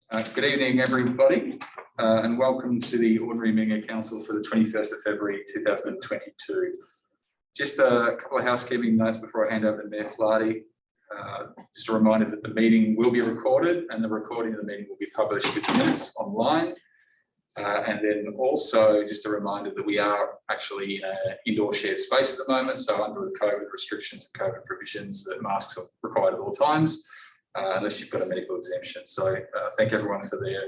Good evening, everybody, and welcome to the Ordinary meeting of Council for the 21st of February 2022. Just a couple of housekeeping notes before I hand over to Mayor Flaherty. Just a reminder that the meeting will be recorded and the recording of the meeting will be published with minutes online. And then also just a reminder that we are actually in an indoor shared space at the moment. So under the COVID restrictions and COVID provisions, that masks are required at all times. Unless you've got a medical exemption. So thank everyone for their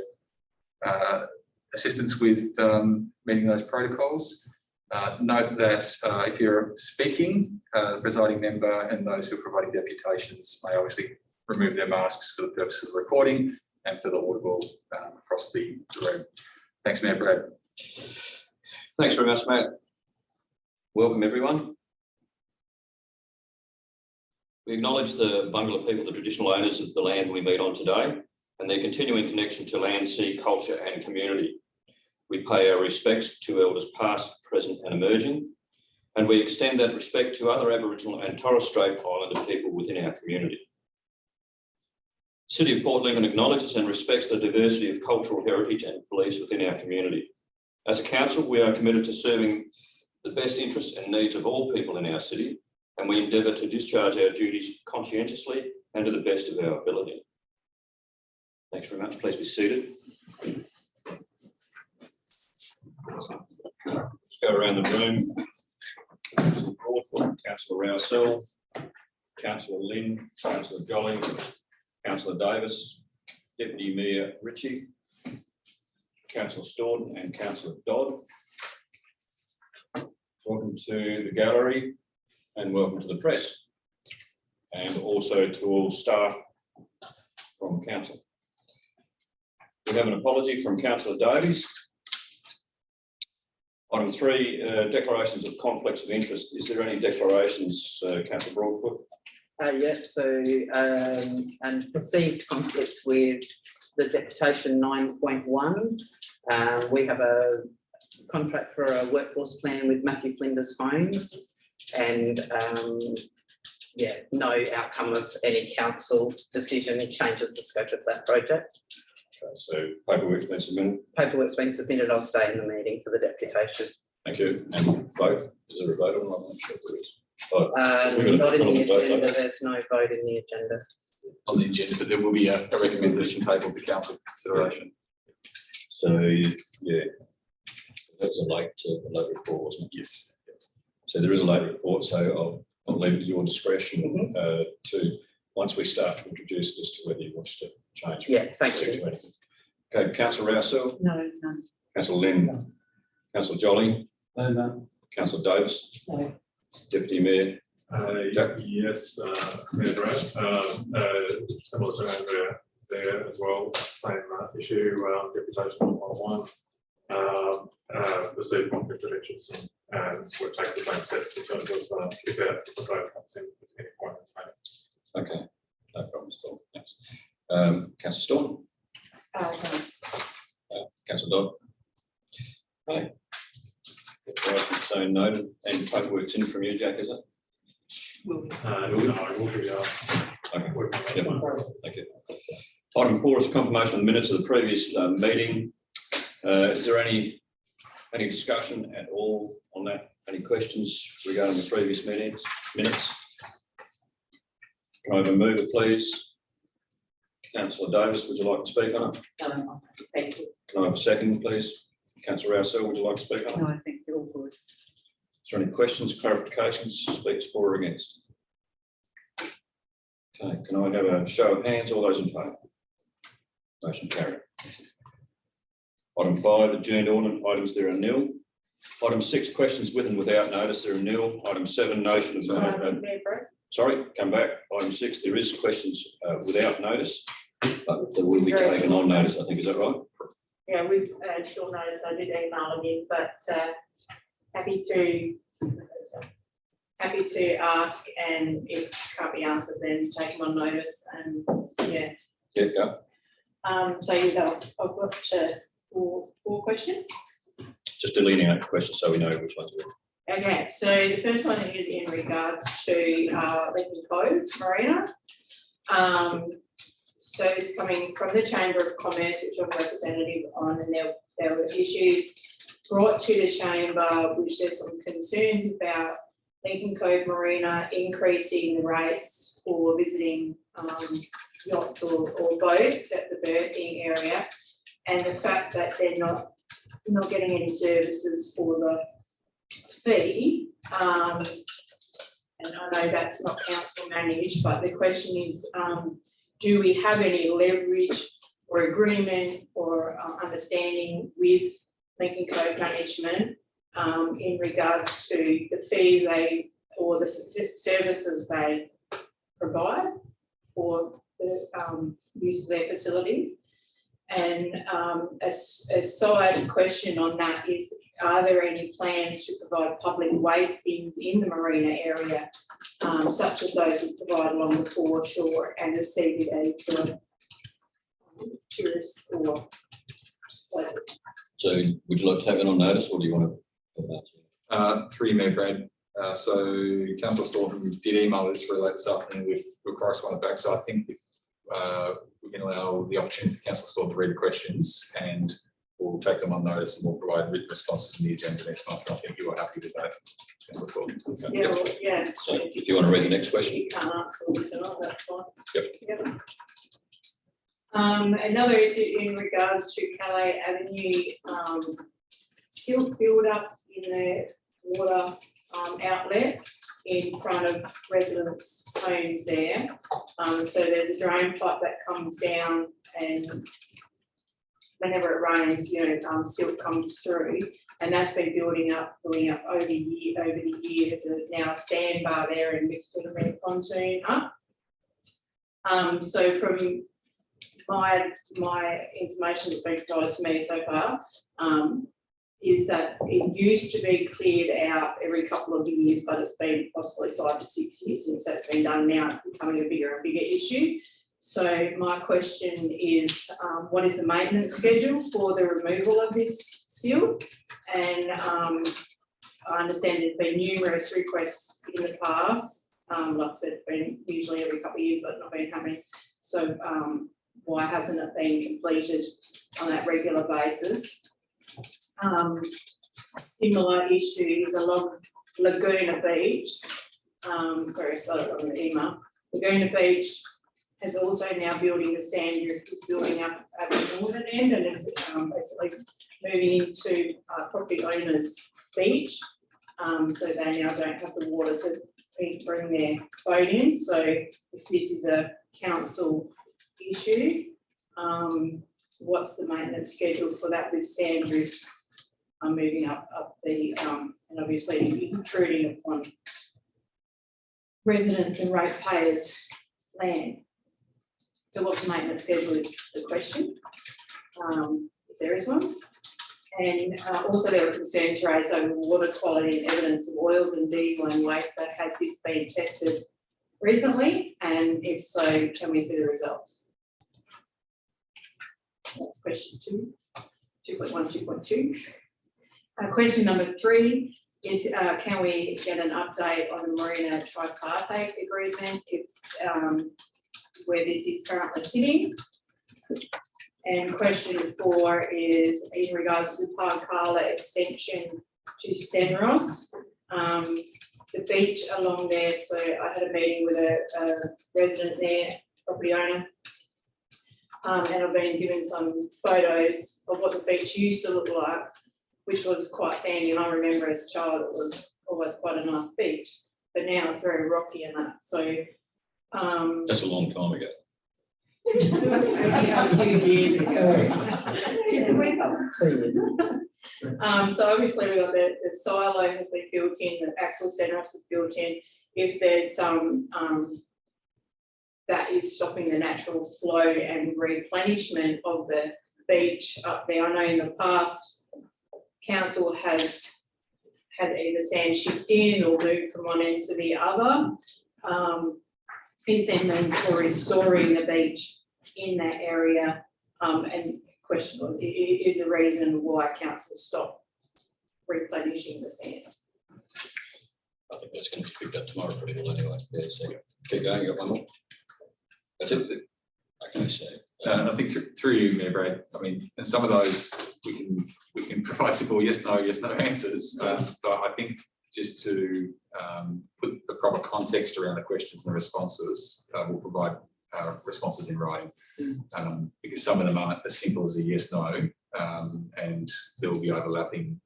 assistance with meeting those protocols. Note that if you're speaking, the presiding member and those who are providing deputations may obviously remove their masks for the purpose of the recording and for the audible across the room. Thanks, Mayor Brad. Thanks very much, Matt. Welcome, everyone. We acknowledge the Bungala people, the traditional owners of the land we meet on today, and their continuing connection to land, sea, culture and community. We pay our respects to elders past, present and emerging, and we extend that respect to other Aboriginal and Torres Strait Islander people within our community. The City of Port Lincoln acknowledges and respects the diversity of cultural heritage and beliefs within our community. As a council, we are committed to serving the best interests and needs of all people in our city, and we endeavour to discharge our duties conscientiously and to the best of our ability. Thanks very much. Please be seated. Let's go around the room. Councillor Broadfoot, Councillor Rousell, Councillor Lynn, Councillor Jolly, Councillor Davis, Deputy Mayor Ritchie, Councillor Staunton and Councillor Dodd. Welcome to the gallery. And welcome to the press, and also to all staff from council. We have an apology from Councillor Davies. Item 3, declarations of conflicts of interest. Is there any declarations, Councillor Broadfoot? Yep, so and perceived conflict with the deputation 9.1. We have a contract for a workforce plan with Matthew Flinders Homes. And yeah, no outcome of any council decision changes the scope of that project. Okay, so paperwork's been submitted. Paperwork's been submitted. I'll stay in the meeting for the deputation. Thank you. And vote? Is there a vote on that? I'm sure there is. Oh, not in the agenda. There's no vote in the agenda. On the agenda, but there will be a recommendation tabled for council consideration. So yeah, that was a late report, wasn't it? Yes. So there is a late report, so I'll leave it at your discretion to, once we start to introduce it, as to whether you wish to change. Yeah, thank you. Okay, Councillor Rousell. No, none. Councillor Lynn. No. Councillor Jolly. No, none. Councillor Davis. No. Deputy Mayor. Yes, Mayor Brad. Similar to Andrea there as well. Same issue. Deputation 111. Received conflict of interest and we'll take the same steps in terms of if the vote comes in at any point in the meeting. Okay, no problem at all. Thanks. Councillor Staunton. Councillor Dodd. Okay. Declarations so noted. And paperwork's in from you, Jack, is it? No, it will be. Okay. Yep. Thank you. Item 4 is confirmation of the minutes of the previous meeting. Is there any discussion at all on that? Any questions regarding the previous minutes? Can I have a mover, please? Councillor Davis, would you like to speak on it? No, thank you. Can I have a second, please? Councillor Rousell, would you like to speak on it? No, I think you're all good. Is there any questions, clarifications, speaks for or against? Okay, can I have a show of hands? All those in favour? Motion carried. Item 5, adjourned ordinance items, there are nil. Item 6, questions with and without notice, there are nil. Item 7, notion of sorry, come back. Item 6, there is questions without notice, but they will be taken on notice, I think. Is that right? Yeah, we've short notice. I did email them in, but happy to ask, and if can't be answered, then take them on notice. And yeah. Yeah, go. So I've got four questions. Just delineate the questions so we know which ones are. Okay, so the first one is in regards to Lincoln Cove Marina. So this coming from the Chamber of Commerce, which I'm representative on, and there were issues brought to the chamber, which there's some concerns about Lincoln Cove Marina increasing the rates for visiting yachts or boats at the berthing area, and the fact that they're not getting any services for the fee. And I know that's not council managed, but the question is, do we have any leverage or agreement or understanding with Lincoln Cove Management in regards to the fees or the services they provide for the use of their facilities? And a side question on that is, are there any plans to provide public waste bins in the marina area, such as those we provide along the foreshore and the CBD for tourists or whatever? So would you like to take it on notice, or do you want to go back to? Through Mayor Brad. So Councillor Staunton did email us relate this afternoon with correspondence back. So I think we can allow the opportunity for Councillor Staunton to read the questions, and we'll take them on notice and we'll provide written responses in the agenda next month. And I think you are happy with that, Councillor Staunton. Yeah, well, yeah. So if you want to read the next question. You can't answer them tonight, that's fine. Yep. Another issue in regards to Calais Avenue, silt build-up in the water outlet in front of residents' homes there. So there's a drain pipe that comes down, and whenever it rains, silt comes through, and that's been building up over the years, and there's now a sandbar there and lifted a red pontoon up. So from my information that's been provided to me so far, is that it used to be cleared out every couple of years, but it's been possibly 5 to 6 years since that's been done. Now it's becoming a bigger and bigger issue. So my question is, what is the maintenance schedule for the removal of this silt? And I understand there's been numerous requests in the past. Like I said, it's been usually every couple of years, but not been happening. So why hasn't it been completed on that regular basis? Similar issues along Laguna Beach. Sorry, I started on the email. Laguna Beach is also now building the sand drift, is building up at the northern end, and is basically moving into property owners' beach. So they now don't have the water to bring their boat in. So if this is a council issue, what's the maintenance schedule for that with sand drift moving up the and obviously intruding upon residents and ratepayers' land? So what's the maintenance schedule is the question, if there is one. And also there were concerns raised over water quality and evidence of oils and diesel and waste. So has this been tested recently? And if so, can we see the results? That's question 2, 2.1, 2.2. Question number 3 is, can we get an update on the Marina tripartite agreement, if where this is currently sitting? And question 4 is in regards to the Parkala extension to Stenros. The beach along there, so I had a meeting with a resident there, property owner, and I've been given some photos of what the beach used to look like, which was quite sandy, and I remember as a child it was always quite a nice beach, but now it's very rocky and that. So That's a long time ago. it was a few years ago. 2 years. So obviously we've got the silo has been built in, the axle centros is built in. If there's some that is stopping the natural flow and replenishment of the beach up there. I know in the past, council has had either sand shipped in or moved from one end to the other. Is there means for restoring the beach in that area? And the question was, is the reason why council stopped replenishing the sand? I think that's going to be picked up tomorrow pretty well anyway. Yeah, so keep going, you got one more? That's it. Okay, so I think through you, Mayor Brad, I mean, and some of those we can provide simple yes, no answers. But I think just to put the proper context around the questions and the responses, we'll provide responses in writing. Because some of them aren't as simple as a yes, no, and there will be overlapping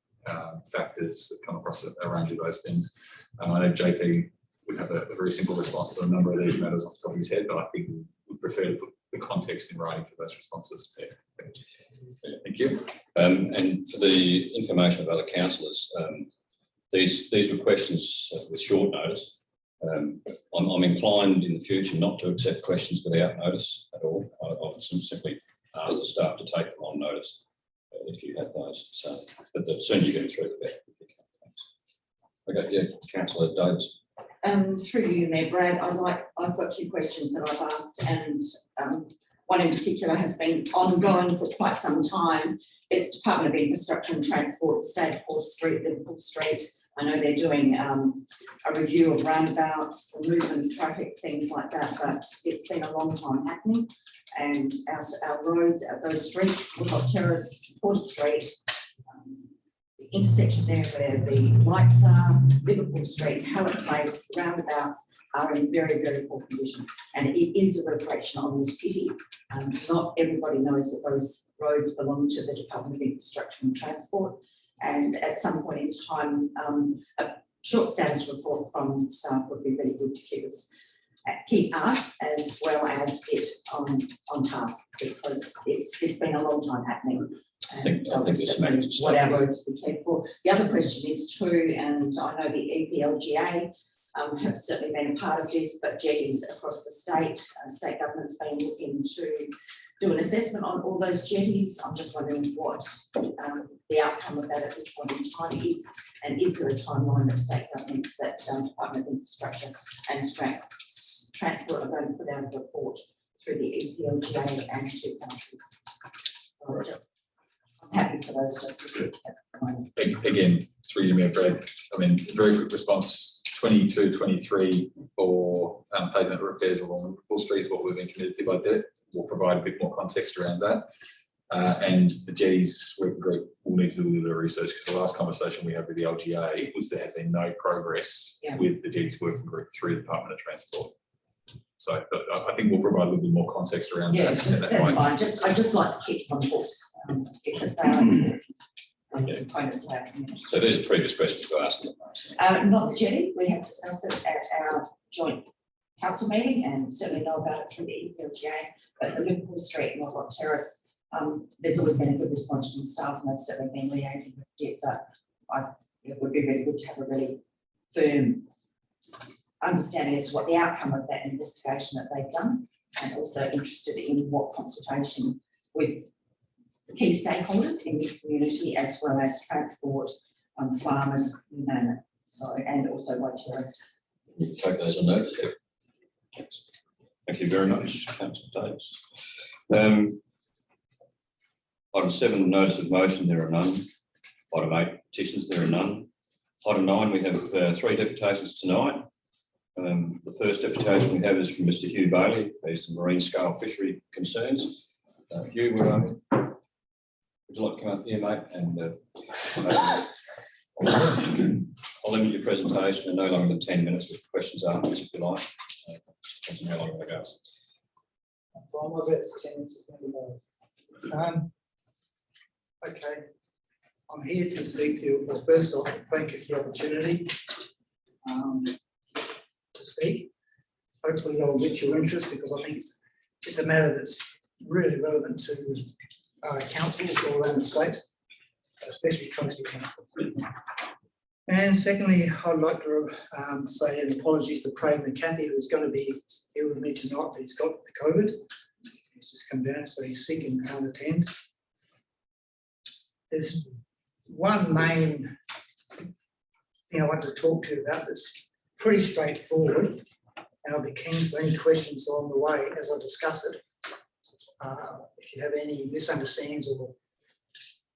factors that come across a range of those things. I know JP would have a very simple response to a number of these matters off the top of his head, but I think we would prefer to put the context in writing for those responses. Thank you. and for the information of other councillors, these were questions with short notice. I'm inclined in the future not to accept questions without notice at all. I'll simply ask the staff to take them on notice if you have those. So, but the sooner you get through, the better. Okay, yeah, Councillor Davis. Through you, Mayor Brad, I've got 2 questions that I've asked, and one in particular has been ongoing for quite some time. It's Department of Infrastructure and Transport, State of Port Street, Liverpool Street. I know they're doing a review of roundabouts, the movement of traffic, things like that, but it's been a long time happening. And our roads, those streets, Woodloch Terrace, Porter Street, the intersection there where the lights are, Liverpool Street, Hallett Place, roundabouts are in very, very poor condition. And it is a reflection on the city. Not everybody knows that those roads belong to the Department of Infrastructure and Transport. And at some point in time, a short status report from staff would be really good to keep us as well as it on task, because it's been a long time happening. I think this may What our roads we care for. The other question is too, and I know the EPLGA have certainly been a part of this, but jetties across the state government's been looking to do an assessment on all those jetties. I'm just wondering what the outcome of that at this point in time is, and is there a timeline that state government, that Department of Infrastructure and Transport are going to put out a report through the EPLGA and 2 councils? So I'm happy for those just to sit at the moment. Again, through you, Mayor Brad, I mean, very quick response. 22-23 for pavement repairs along Liverpool Street is what we've been committed to by DEP. We'll provide a bit more context around that. And the jetties working group will need to do a little bit of research, because the last conversation we had with the LGA was there had been no progress with the jetties working group through the Department of Transport. So but I think we'll provide a little bit more context around that. That's fine. I just like to keep them on books because they are components of our community. So these are previous questions we asked. Not the jetty. We have discussed it at our joint council meeting and certainly know about it through the EPLGA. But the Liverpool Street and Woodloch Terrace, there's always been a good response from staff, and they've certainly been liaising with DEP. But it would be really good to have a really firm understanding as to what the outcome of that investigation that they've done, and also interested in what consultation with the key stakeholders in this community, as well as transport, farmers, you name it. So, and also Waitara. You take those on notice. Thank you very much, Councillor Davis. Item 7, notice of motion, there are none. Item 8, petitions, there are none. Item 9, we have 3 deputations tonight. The first deputation we have is from Mr. Hugh Bailey, who's the marine scale fishery concerns. Hugh, would you like to come up here, mate? And I'll limit your presentation to no longer than 10 minutes with questions afterwards, if you like. Depends on how long it goes. I'm trying my best, 10 minutes. Okay, I'm here to speak to you. Well, first off, thank you for the opportunity to speak. Hopefully I'll get your interest, because I think it's a matter that's really relevant to councils all around the state, especially coastal council. And secondly, I'd like to say an apology for Craig McCarthy, who's going to be here with me tonight, but he's got the COVID. He's just come down, so he's sick and can't attend. There's one main thing I want to talk to you about that's pretty straightforward, and I'll be keen for any questions along the way as I discuss it. If you have any misunderstandings or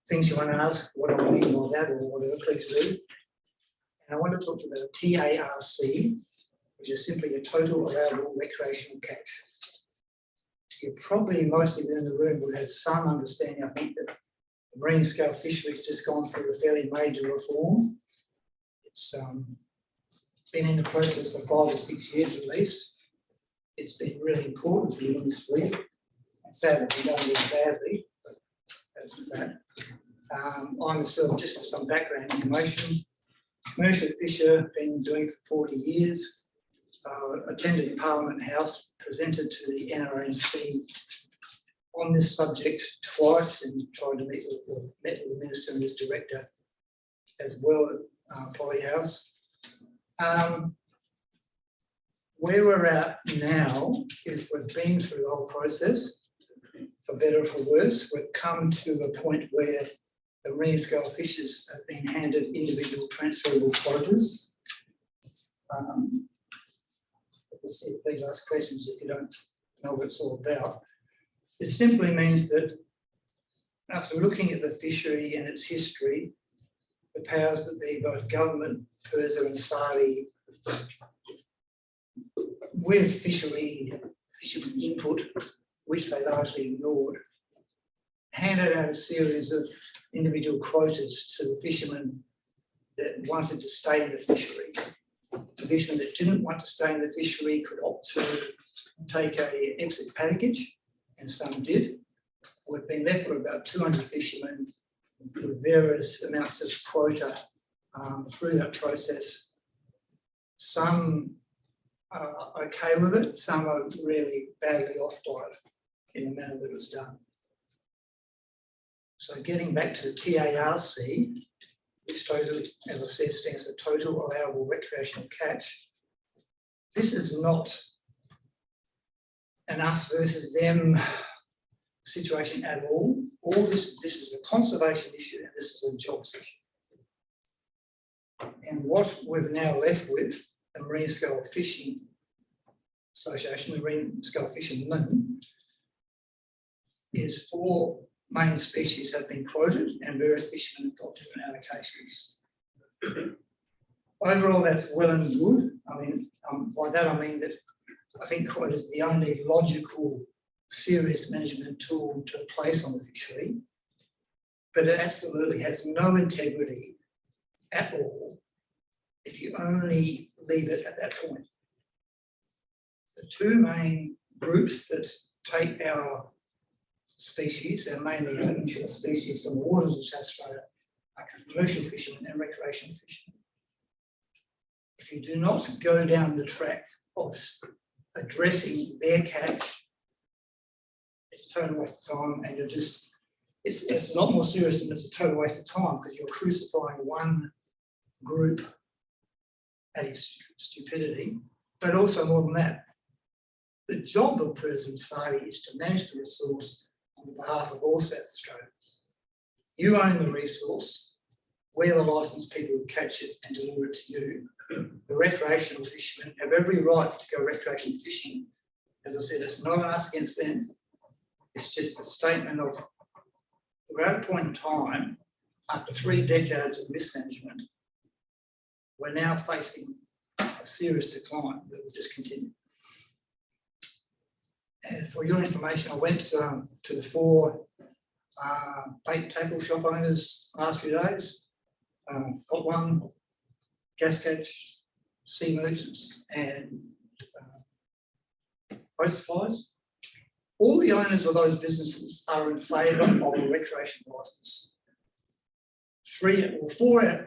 things you want to ask, what I mean by that or whatever, please do. And I want to talk about TARC, which is simply a total allowable recreational catch. you probably, most of you in the room would have some understanding, I think, that the marine scale fisheries just gone through a fairly major reform. It's been in the process for 5 or 6 years at least. It's been really important for the industry. And sadly, we don't do it badly, but that's that. I myself, just for some background information, commercial fisher, been doing it for 40 years. Attended Parliament House, presented to the NRMC on this subject twice, and tried to met with the Minister and his Director as well at Polly House. Where we're at now is we've been through the whole process, for better or for worse. We've come to a point where the marine scale fishers have been handed individual transferable quotas. Please ask questions if you don't know what it's all about. It simply means that after looking at the fishery and its history, the powers that be, both government, PIRSA and SARI, with fishermen input, which they largely ignored, handed out a series of individual quotas to the fishermen that wanted to stay in the fishery. The fishermen that didn't want to stay in the fishery could opt to take an exit package, and some did. We've been left with about 200 fishermen with various amounts of quota through that process. Some are okay with it, some are really badly off by it in the manner that it was done. So getting back to the TARC, which totally, as I said, stands for Total Allowable Recreational Catch. This is not an us versus them situation at all. All this is a conservation issue, and this is a jobs issue. And what we're now left with, the Marine Scale Fishing Association, the Marine Scale Fishermen, is 4 main species have been quoted, and various fishermen have got different allocations. Overall, that's well and good. I mean, by that I mean that I think quota is the only logical, serious management tool to place on the fishery, but it absolutely has no integrity at all if you only leave it at that point. The 2 main groups that take our species, and mainly our inshore species from the waters of South Australia, are commercial fishermen and recreational fishermen. If you do not go down the track of addressing their catch, it's a total waste of time, and you're just, it's not more serious than it's a total waste of time, because you're crucifying one group at its stupidity, but also more than that. The job of PIRSA and SARI is to manage the resource on behalf of all South Australians. You own the resource, we're the licensed people who catch it and deliver it to you. The recreational fishermen have every right to go recreational fishing. As I said, it's not us against them. It's just a statement of, we're at a point in time, after 3 decades of mismanagement, we're now facing a serious decline that will just continue. And for your information, I went to the 4 bait tackle shop owners last few days. Got one, gas catch, sea merchants, and boat suppliers. All the owners of those businesses are in favour of a recreation licence. 4 out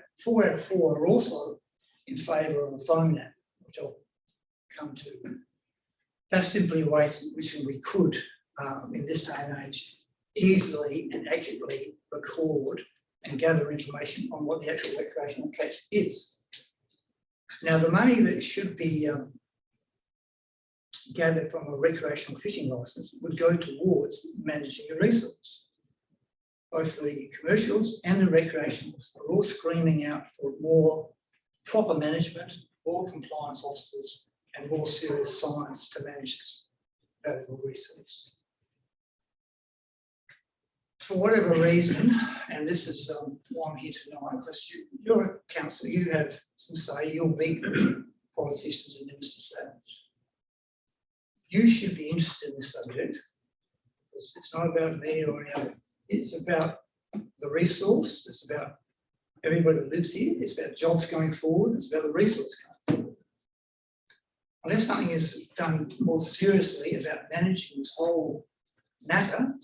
of 4 are also in favour of a phone app, which I'll come to. That's simply a way in which we could, in this day and age, easily and accurately record and gather information on what the actual recreational catch is. Now, the money that should be gathered from a recreational fishing licence would go towards managing a resource. Both the commercials and the recreationals are all screaming out for more proper management, more compliance officers, and more serious science to manage this valuable resource. For whatever reason, and this is why I'm here tonight, because you're a council, you have some say, you'll meet with politicians and ministers. You should be interested in this subject, It's not about me or any other. It's about the resource. It's about everybody that lives here. It's about jobs going forward. It's about the resource going forward. Unless something is done more seriously about managing this whole matter,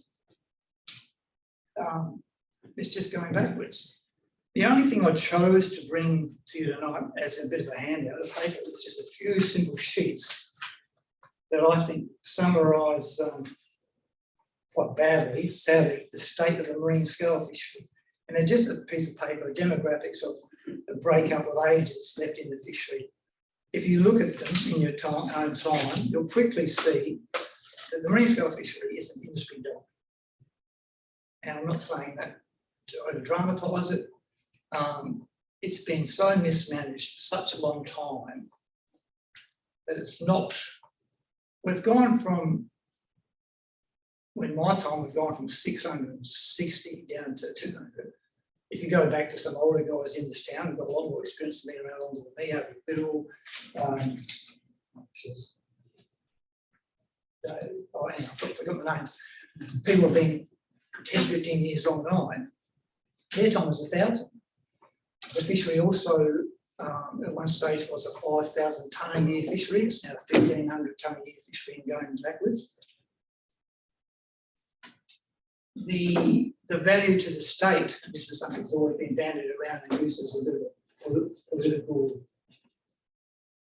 it's just going backwards. The only thing I chose to bring to you tonight as a bit of a handout of paper was just a few simple sheets that I think summarise quite badly, sadly, the state of the marine scale fishery. And they're just a piece of paper, demographics of the breakup of ages left in the fishery. If you look at them in your own time, you'll quickly see that the marine scale fishery is an industry dog. And I'm not saying that to over dramatise it. It's been so mismanaged for such a long time that it's not. We've gone from, when my time, we've gone from 660 down to 200. If you go back to some older guys in this town, who've got a lot more experience than me, around longer than me, Harry Biddle, I've forgotten the names. People have been 10, 15 years longer than I. Their time was 1,000. The fishery also, at one stage, was a 5,000 tonne a year fishery. It's now a 1,500 tonne a year fishery and going backwards. The value to the state, and this is something that's always been bandied around and used as a bit of a political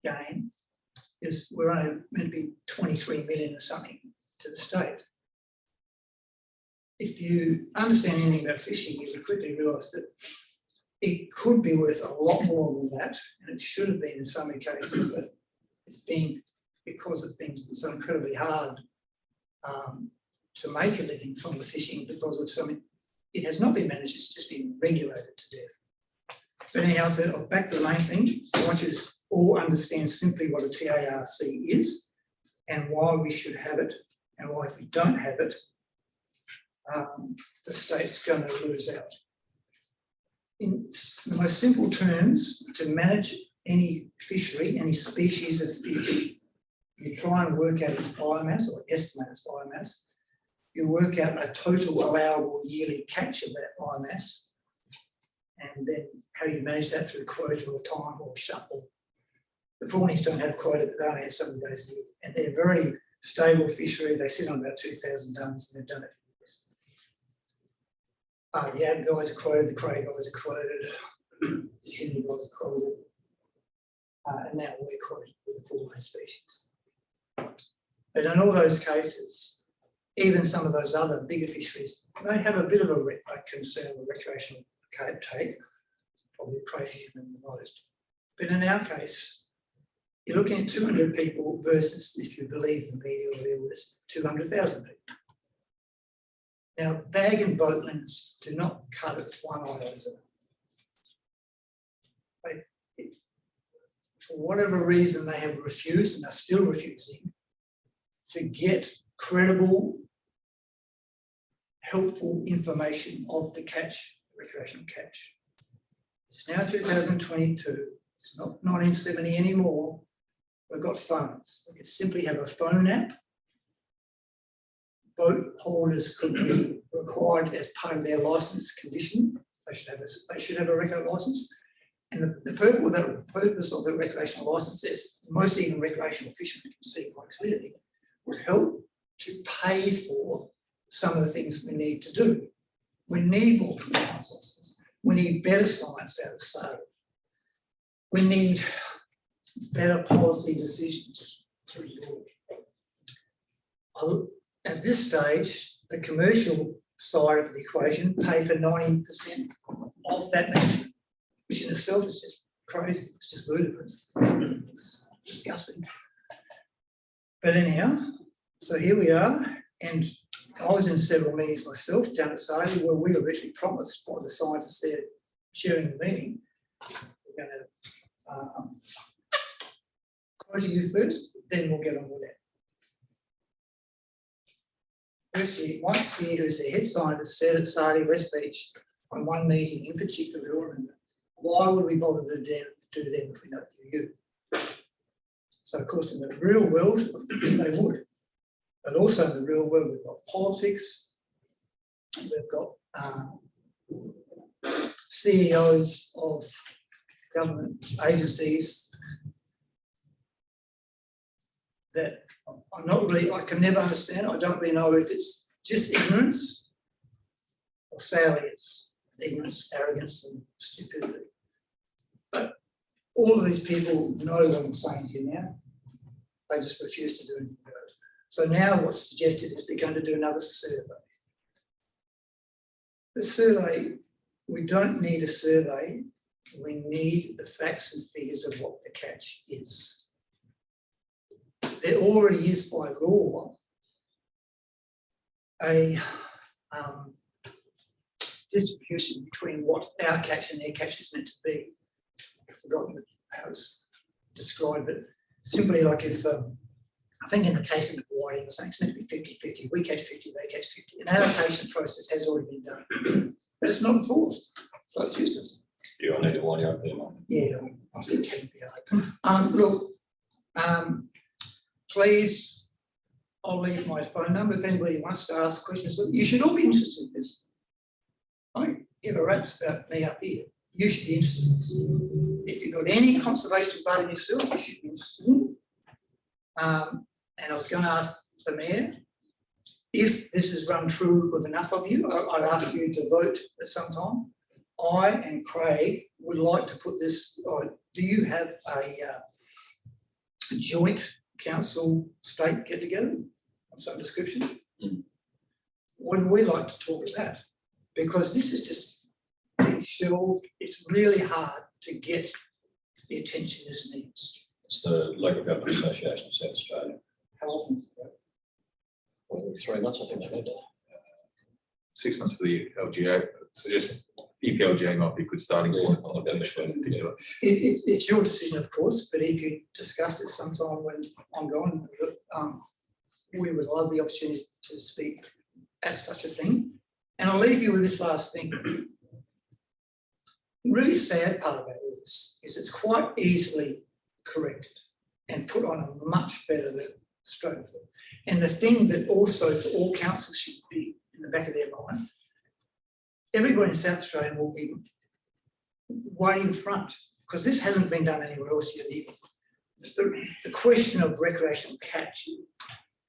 game, is we're only meant to be 23 million or something to the state. If you understand anything about fishing, you will quickly realise that it could be worth a lot more than that, and it should have been in so many cases, but it's been, because it's been so incredibly hard to make a living from the fishing, because of something, it has not been managed, it's just been regulated to death. But anyhow, so back to the main thing, I want you to all understand simply what a TARC is and why we should have it, and why if we don't have it, the state's going to lose out. In the most simple terms, to manage any fishery, any species of fish, you try and work out its biomass or estimate its biomass. You work out a total allowable yearly catch of that biomass, and then how you manage that through quota or time or shuttle. The prawnies don't have quota, but they only have 7 days a year, and they're very stable fishery. They sit on about 2,000 tonnes, and they've done it for years. The ab guys are quoted, the cray guys are quoted, the shinny guys are quoted, and now we're quoted with the 4 main species. But in all those cases, even some of those other bigger fisheries, they have a bit of a concern with recreational take, probably the crayfishermen the most. But in our case, you're looking at 200 people versus, if you believe the media, there was 200,000 people. Now, bag and boat limits do not cut it one iota. For whatever reason, they have refused, and are still refusing, to get credible, helpful information of the catch, recreational catch. It's now 2022, it's not 1970 anymore. We've got phones. We could simply have a phone app. Boat holders could be required as part of their licence condition. They should have a record licence. And the purpose of the recreational licence is, most even recreational fishermen can see quite clearly, would help to pay for some of the things we need to do. We need more compliance officers. We need better science out of SARE. We need better policy decisions through your. At this stage, the commercial side of the equation pay for 90% of that management, which in itself is just crazy. It's just ludicrous. It's disgusting. But anyhow, so here we are, and I was in several meetings myself down at SARE where we were actually promised by the scientists there chairing the meeting, we're going to quote you first, then we'll get on with that. Firstly, Mike Spear, who's the head scientist, said at SARE West Beach on one meeting in particular, we all remember, why would we bother to do them if we don't do you? So of course in the real world, they would. But also in the real world, we've got politics, we've got CEOs of government agencies that I'm not really, I can never understand. I don't really know if it's just ignorance or sadly it's ignorance, arrogance and stupidity. But all of these people know what I'm saying to you now. They just refuse to do anything about it. So now what's suggested is they're going to do another survey. The survey, we don't need a survey. We need the facts and figures of what the catch is. There already is by law a distribution between what our catch and their catch is meant to be. I've forgotten how it's described, but simply like if, I think in the case of the Whiting or something, it's meant to be 50-50. We catch 50, they catch 50. An allocation process has already been done, but it's not enforced, so it's useless. You need to wind you up there, Mike. Yeah, I think TPI. Look, please, I'll leave my phone number if anybody wants to ask questions. You should all be interested in this. I don't give a rat's about me up here. You should be interested in this. If you've got any conservation about in yourself, you should be interested in it. And I was going to ask the Mayor, if this is run through with enough of you, I'd ask you to vote at some time. I and Craig would like to put this, do you have a joint council state get together of some description? Would we like to talk about that? Because this is just being shelved. It's really hard to get the attention this needs. It's the Local Government Association of South Australia. How often is that? Well, 3 months, I think they've had that. 6 months for the LGA. Suggest EPLGA might be a good starting point. I'll get this one. It's your decision, of course, but if you discuss it sometime when I'm gone, we would love the opportunity to speak at such a thing. And I'll leave you with this last thing. The really sad part about this is it's quite easily corrected and put on a much better level straight forward. And the thing that also for all councils should be in the back of their mind, everybody in South Australia will be way in front because this hasn't been done anywhere else yet either. The question of recreational catch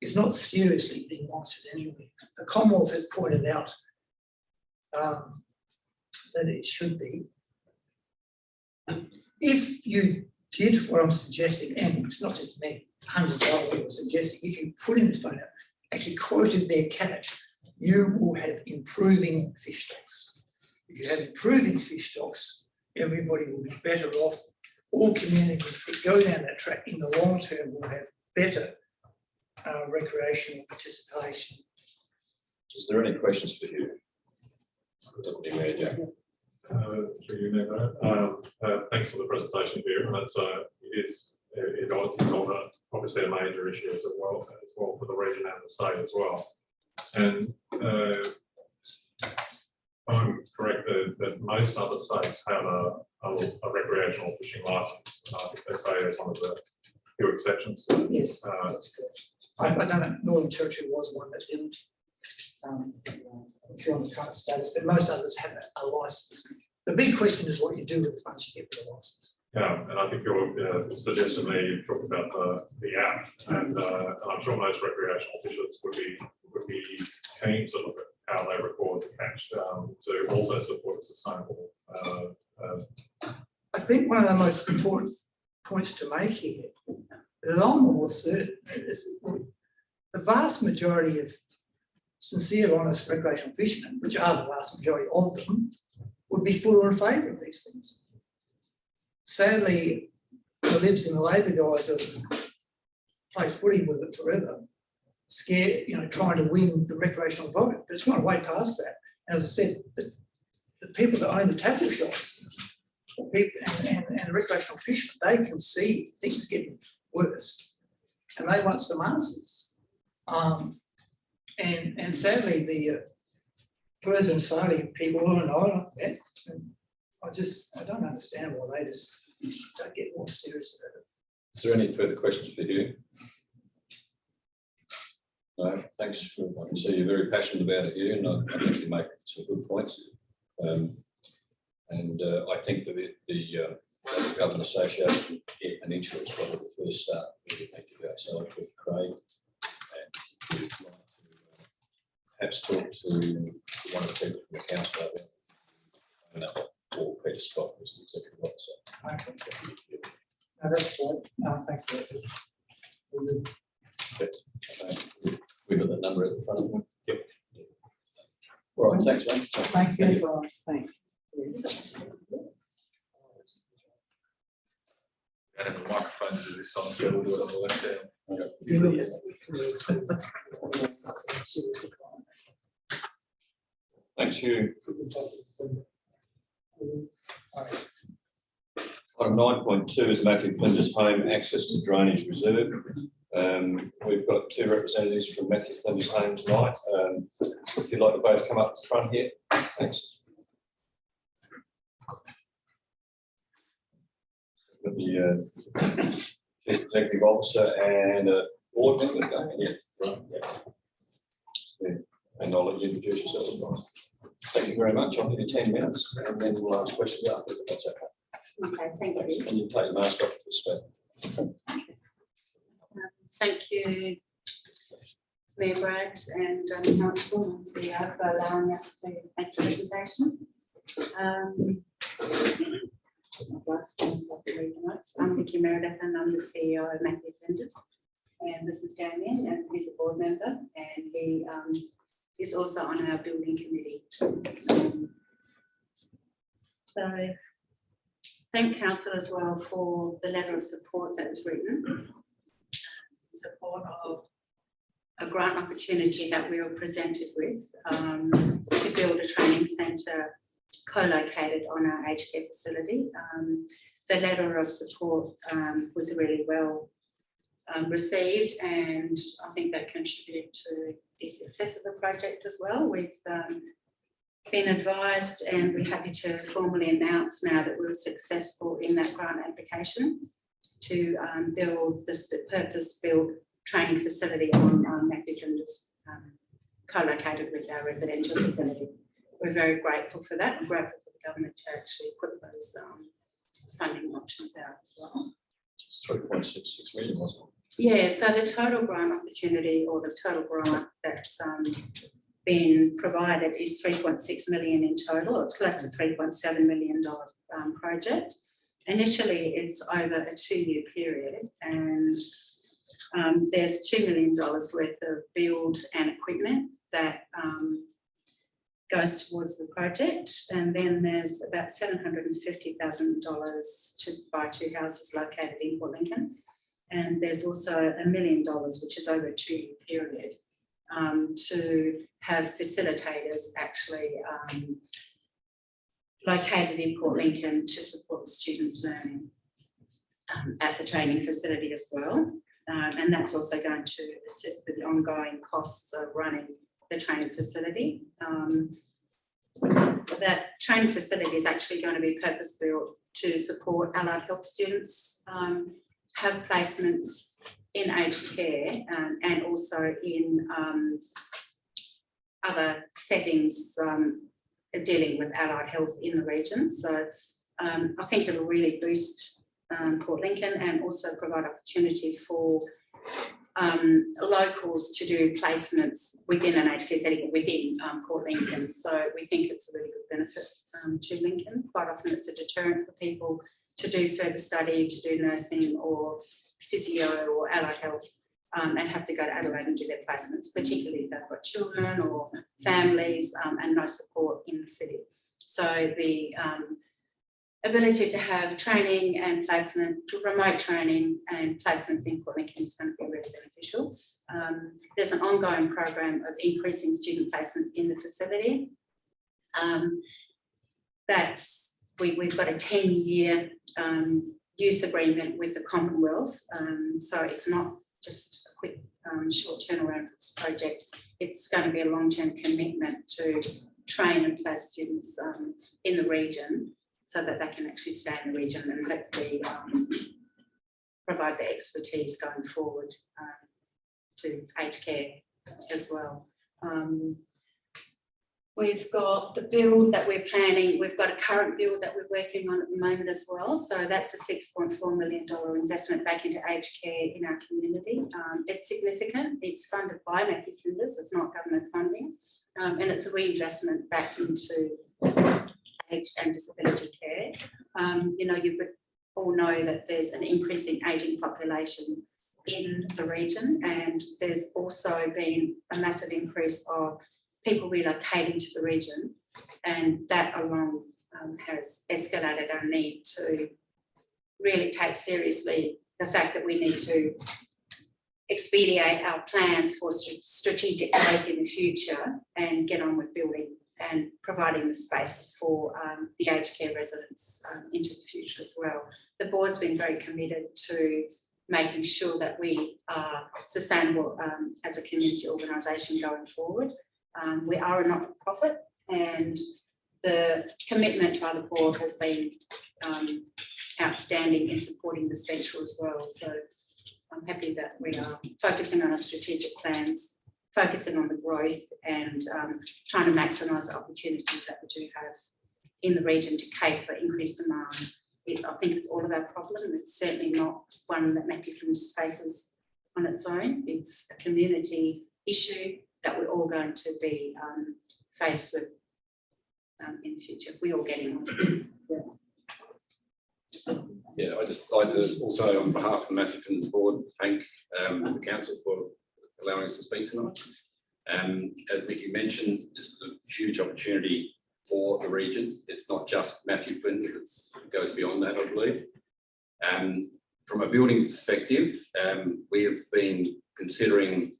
is not seriously being monitored anywhere. The Commonwealth has pointed out that it should be. If you did what I'm suggesting, and it's not just me, hundreds of other people suggesting, if you put in this phone out, actually quoted their catch, you will have improving fish stocks. If you have improving fish stocks, everybody will be better off. All communities that go down that track in the long term will have better recreational participation. Is there any questions for you? Deputy Mayor Jack. Through you, Mayor. Thanks for the presentation here. And it's obviously a major issue as well for the region and the state as well. And I'm correct that most other states have a recreational fishing license. I think they say it's one of the few exceptions. Yes, that's correct. I don't know, Northern Territory was one that didn't. If you're on the current status, but most others have a license. The big question is what you do with the funds you get for the license. Yeah, and I think you're suggesting there you talked about the app, and I'm sure most recreational fishers would be keen to look at how they record the catch to also support a sustainable. I think one of the most important points to make here is I'm more certain is the vast majority of sincere, honest recreational fishermen, which are the vast majority of them, would be full in favour of these things. Sadly, the Libs and the Labor guys have played footy with it forever, scared, trying to win the recreational vote, but it's gone way past that. And as I said, the people that own the tackle shops, the people and the recreational fishermen, they can see things getting worse, and they want some answers. And sadly, the Perth Sali people don't know like that. I don't understand why they just don't get more serious about it. Is there any further questions for you? No, thanks. I can see you're very passionate about it here, and I think you make some good points. I think that the Government Association and Insurance is probably the first start we need to go. So I'll talk to Craig and we'd like to perhaps talk to one of the people from the council or Peter Scott, who's the executive officer. Okay. No, that's fine. Thanks for that. We've got the number at the front of them. Yep. All right, thanks, mate. Thanks, Thank Gary. Thanks. And have a microphone to do this on, so we'll do it on the left hand. Thanks, Hugh. Item 9.2 is Matthew Flinders Home Access to Drainage Reserve. We've got two representatives from Matthew Flinders Home tonight. If you'd like to both come up to the front here. Thanks. The Chief Executive Officer and board member going here. Right. Yeah. And I'll let you introduce yourself as well. Thank you very much. I'll give you 10 minutes and then we'll ask questions after, if that's okay. Okay, thank you. And you take your mask off for the Thank you, Mayor Brad and Council and CEO for allowing us to make the presentation. I'm Vicky Meredith and I'm the CEO of Matthew Flinders. And this is Damien, and he's a board member, and he is also on our building committee. So thank Council as well for the letter of support that was written. Support of a grant opportunity that we were presented with to build a training centre co-located on our aged care facility. The letter of support was really well received, and I think that contributed to the success of the project as well. We've been advised, and we're happy to formally announce now that we were successful in that grant application to build this purpose-built training facility on Matthew Flinders, co-located with our residential facility. We're very grateful for that. I'm grateful for the government to actually put those funding options out as well. 3.66 million, wasn't it? Yeah, so the total grant opportunity, or the total grant that's been provided, is 3.6 million in total. It's close to $3.7 million project. Initially, it's over a 2-year period, and there's $2 million worth of build and equipment that goes towards the project, and then there's about $750,000 to buy 2 houses located in Port Lincoln, and there's also $1 million, which is over a 2-year period, to have facilitators actually located in Port Lincoln to support the students' learning at the training facility as well. And that's also going to assist with the ongoing costs of running the training facility. That training facility is actually going to be purpose-built to support allied health students, have placements in aged care, and also in other settings dealing with allied health in the region. So I think it will really boost Port Lincoln, and also provide opportunity for locals to do placements within an aged care setting within Port Lincoln. So we think it's a really good benefit to Lincoln. Quite often it's a deterrent for people to do further study, to do nursing or physio or allied health, and have to go to Adelaide and do their placements, particularly if they've got children or families and no support in the city. So the ability to have training and placement, remote training and placements in Port Lincoln is going to be really beneficial. There's an ongoing program of increasing student placements in the facility. We've got a 10-year use agreement with the Commonwealth, so it's not just a quick short turnaround for this project. It's going to be a long-term commitment to train and place students in the region, so that they can actually stay in the region and hopefully provide the expertise going forward to aged care as well. We've got the build that we're planning. We've got a current build that we're working on at the moment as well. So that's a $6.4 million investment back into aged care in our community. It's significant. It's funded by Matthew Flinders. It's not government funding. And it's a reinvestment back into aged and disability care. You know, you would all know that there's an increasing ageing population in the region, and there's also been a massive increase of people relocating to the region, and that alone has escalated our need to really take seriously the fact that we need to expedite our plans for strategic growth in the future and get on with building and providing the spaces for the aged care residents into the future as well. The board's been very committed to making sure that we are sustainable as a community organisation going forward. We are a not-for-profit, and the commitment by the board has been outstanding in supporting the central as well. So I'm happy that we are focusing on our strategic plans, focusing on the growth, and trying to maximise the opportunities that we do have in the region to cater for increased demand. I think it's all of our problem. It's certainly not one that Matthew Flinders faces on its own. It's a community issue that we're all going to be faced with in the future. We're all getting on. Yeah, I just like to also, on behalf of the Matthew Flinders board, thank the council for allowing us to speak tonight. As Nikki mentioned, this is a huge opportunity for the region. It's not just Matthew Flinders, it goes beyond that, I believe. From a building perspective, we have been considering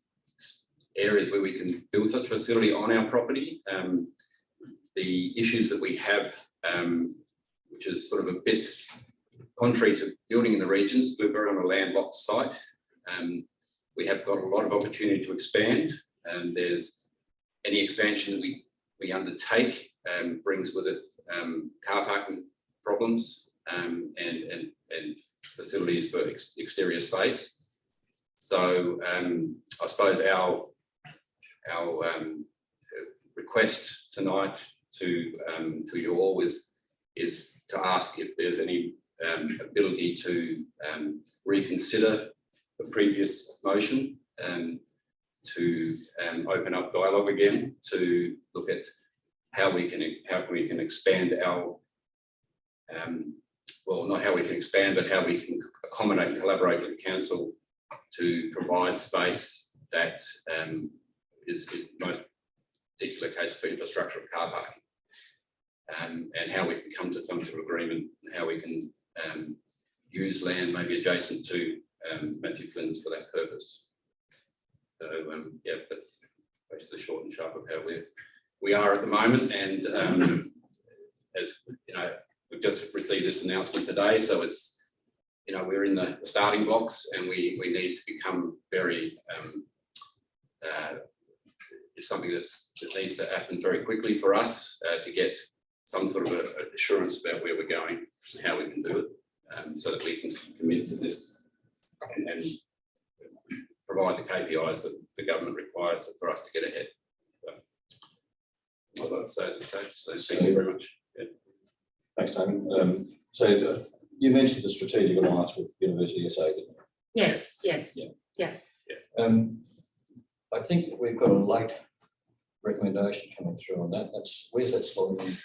areas where we can build such a facility on our property. The issues that we have, which is sort of a bit contrary to building in the regions, we're on a landlocked site. We have got a lot of opportunity to expand, and there's any expansion that we undertake brings with it car parking problems and facilities for exterior space. So I suppose our request tonight to you all is to ask if there's any ability to reconsider the previous motion and to open up dialogue again to look at how we can expand our well, not how we can expand, but how we can accommodate and collaborate with the council to provide space that is in most particular case for infrastructure of car parking, and how we can come to some sort of agreement and how we can use land maybe adjacent to Matthew Flinders for that purpose. So yeah, that's basically the short and sharp of how we are at the moment. And as you know, we've just received this announcement today, so it's, you know, we're in the starting blocks, and we need to become very it's something that needs to happen very quickly for us to get some sort of assurance about where we're going and how we can do it, so that we can commit to this and provide the KPIs that the government requires for us to get ahead. So I'd like to say at this stage, so thank you very much. Yeah. Thanks, Damon. So you mentioned the strategic alliance with University SA, didn't you? Yes, yes. Yeah. I think that we've got a late recommendation coming through on that. Where's that slotted?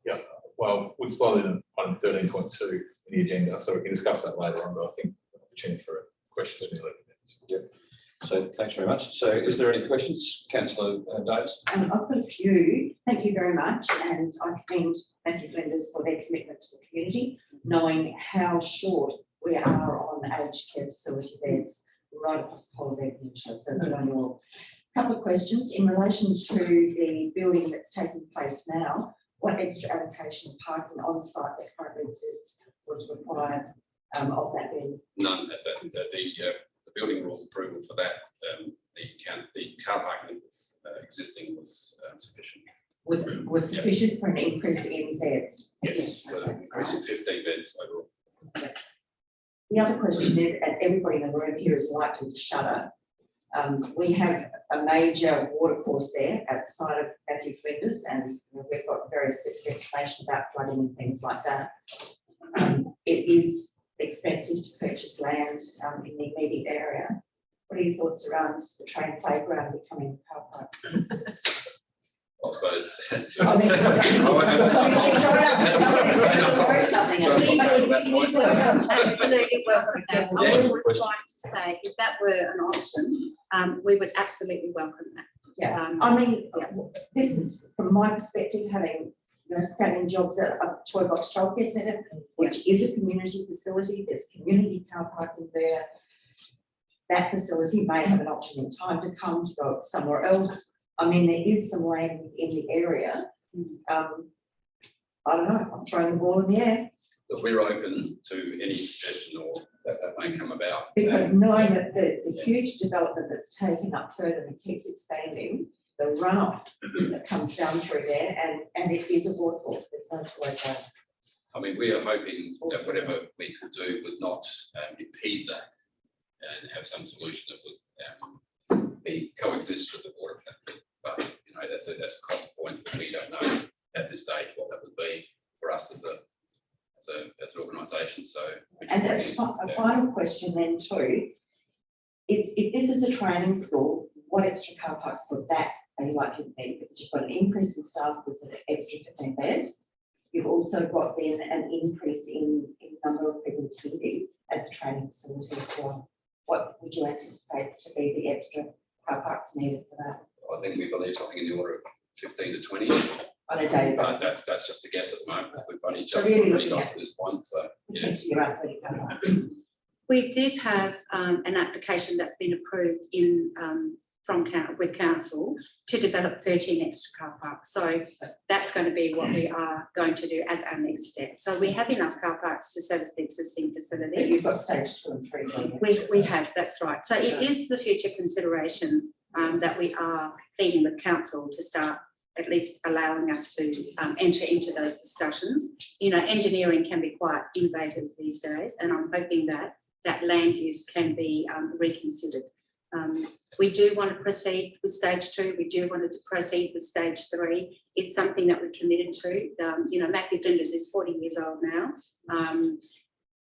Yeah, well, we've slotted in on 13.2 in the agenda, so we can discuss that later on, but I think the opportunity for questions in 11 minutes. Yep. So thanks very much. So is there any questions, Councillor Davis? I've got a few. Thank you very much, and I commend Matthew Flinders for their commitment to the community, knowing how short we are on aged care facility beds right across the whole of the peninsula. So good on you all. Couple of questions in relation to the building that's taking place now. What extra allocation of parking on site that currently exists was required of that building? None at the building rules approval for that. The car parking that's existing was sufficient. Was sufficient for an increase in beds? Yes, for an increase in 15 beds overall. The other question is, and everybody in the room here is likely to shudder, We have a major watercourse there at the side of Matthew Flinders, and we've got various bits of information about flooding and things like that. It is expensive to purchase land in the immediate area. What are your thoughts around the train playground becoming a car park? I suppose. I mean, We would absolutely welcome that. I Yeah, was question. trying to say, if that were an option, we would absolutely welcome that. Yeah, I mean, this is from my perspective, having selling jobs at a Toy Box Childcare Centre, which is a community facility. There's community car parking there. That facility may have an option in time to come to go somewhere else. I mean, there is some land in the area. I don't know, I'm throwing the ball in the air. But we're open to any suggestion or that may come about. Because knowing that the huge development that's taken up further and keeps expanding, the runoff that comes down through there, and it is a watercourse, there's no two ways about it. I mean, we are hoping that whatever we could do would not impede that and have some solution that would be coexist with the water plant. But, you know, that's a cost point that we don't know at this stage what that would be for us as an organisation, so. And that's a final question then too, is if this is a training school, what extra car parks would that be likely to be? Because you've got an increase in staff with an extra 15 beds. You've also got then an increase in number of people attending as a training facility as well. What would you anticipate to be the extra car parks needed for that? I think we believe something in the order of 15 to 20. On a daily But basis? that's just a guess at the moment. We've only So just really really looking got at- to this point, so. Yeah. Potentially around 30 car parks. We did have an application that's been approved with council to develop 13 extra car parks. So that's going to be what we are going to do as our next step. So we have enough car parks to service the existing But facility. you've got stage 2 and 3. don't you? We have, that's right. So it is the future consideration that we are pleading with council to start at least allowing us to enter into those discussions. You know, engineering can be quite innovative these days, and I'm hoping that land use can be reconsidered. We do want to proceed with stage 2. We do want to proceed with stage 3. It's something that we're committed to. You know, Matthew Flinders is 40 years old now.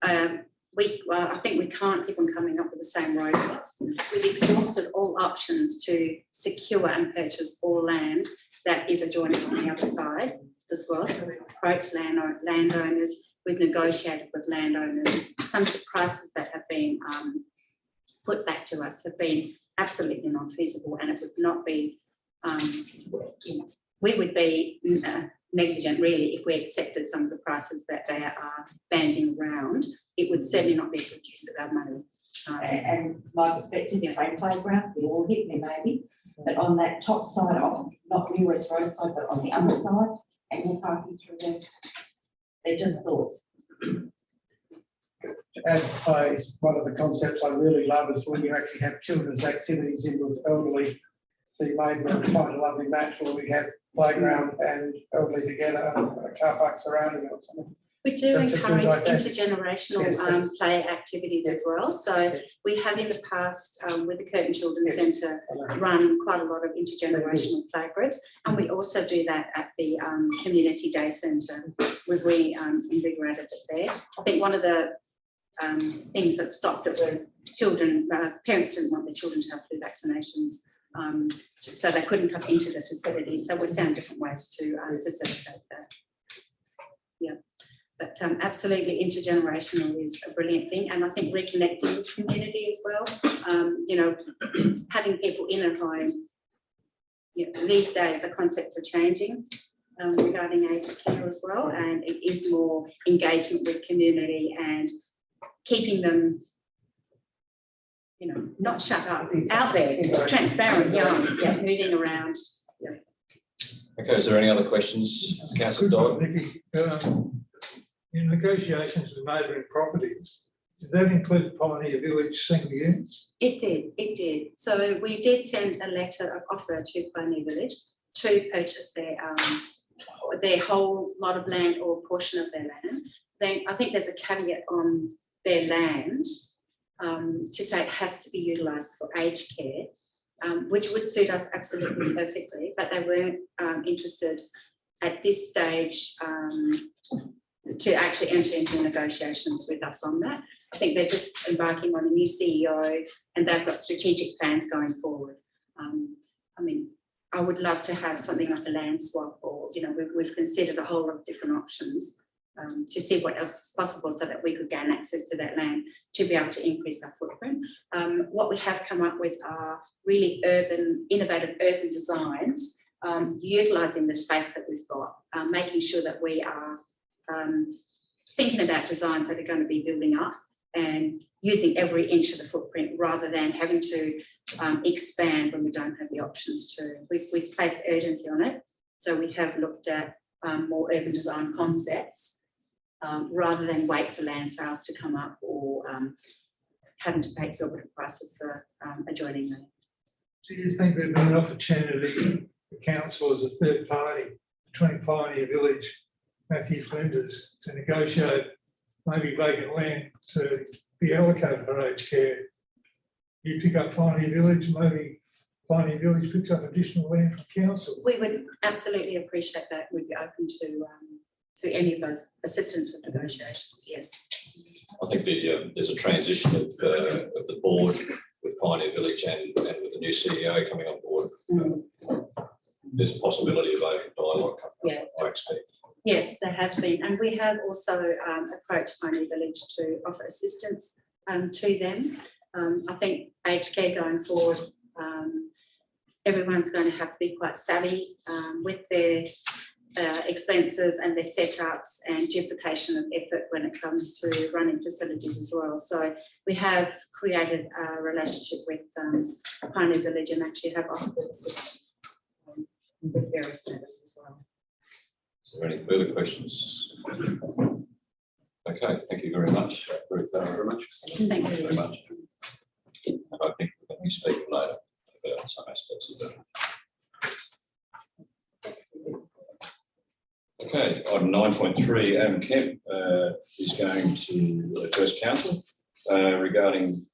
I think we can't keep on coming up with the same roadblocks. We've exhausted all options to secure and purchase all land that is adjoining on the other side as well. So we've approached landowners, we've negotiated with landowners. Some of the prices that have been put back to us have been absolutely not feasible, and it would not be, we would be negligent really if we accepted some of the prices that they are banding around. It would certainly not be a good use of our money. And my perspective, train playground, we all hit me maybe, but on that top side of, not Lewis Road side, but on the other side, and you're parking through there. They're just thoughts. To advertise, one of the concepts I really love is when you actually have children's activities in with elderly. So you may be able to find a lovely match where we have playground and elderly together, a car park surrounding it or something. We do So to do encourage like that. intergenerational Yes, yes. play activities as well. So we have in the past with the Curtin Children's Yes. Centre run quite a lot of intergenerational play groups, and we also do that at the Community Day Centre. We've reinvigorated it there. I think one of the things that stopped it was parents didn't want their children to have flu vaccinations, so they couldn't come into the facility. So we found different ways to facilitate that. Yeah. But absolutely, intergenerational is a brilliant thing, and I think reconnecting with the community as well. You know, having people in a home. You know, these days the concepts are changing regarding aged care as well, and it is more engagement with community and keeping them, you know, not shut up, out there, transparent, young, yeah, moving around. Yeah. Okay, is there any other questions, Councillor Dodd? Nikki, in negotiations with neighbouring properties, did that include Pioneer Village single units? It did. So we did send a letter of offer to Pioneer Village to purchase their whole lot of land or portion of their land. Then I think there's a caveat on their land to say it has to be utilised for aged care, which would suit us absolutely perfectly, but they weren't interested at this stage to actually enter into negotiations with us on that. I think they're just embarking on a new CEO and they've got strategic plans going forward. I mean, I would love to have something like a land swap, or, you know, we've considered a whole lot of different options to see what else is possible so that we could gain access to that land to be able to increase our footprint. What we have come up with are really innovative urban designs, utilising the space that we've got, making sure that we are thinking about designs that are going to be building up and using every inch of the footprint rather than having to expand when we don't have the options to. We've placed urgency on it. So we have looked at more urban design concepts rather than wait for land sales to come up or having to pay exorbitant prices for adjoining land. Do you think there'd be an opportunity for council as a third party between Pioneer Village, Matthew Flinders, to negotiate maybe vacant land to be allocated for aged care? You pick up Pioneer Village, maybe Pioneer Village picks up additional land from council. We would absolutely appreciate that. We'd be open to any of those assistance with negotiations, yes. I think there's a transition of the board with Pioneer Village and with the new CEO coming on board. There's a possibility of open dialogue coming up, I expect. Yes, there has been. And we have also approached Pioneer Village to offer assistance to them. I think aged care going forward, everyone's going to have to be quite savvy with their expenses and their setups and duplication of effort when it comes to running facilities as well. So we have created a relationship with Pioneer Village and actually have offered assistance with various matters as well. Is there any further questions? Okay, thank you very much. Very thorough. Very much. Thank you very much. And I think we'll be speaking later about some aspects of that. Okay, item 9.3, Adam Kemp is going to address council regarding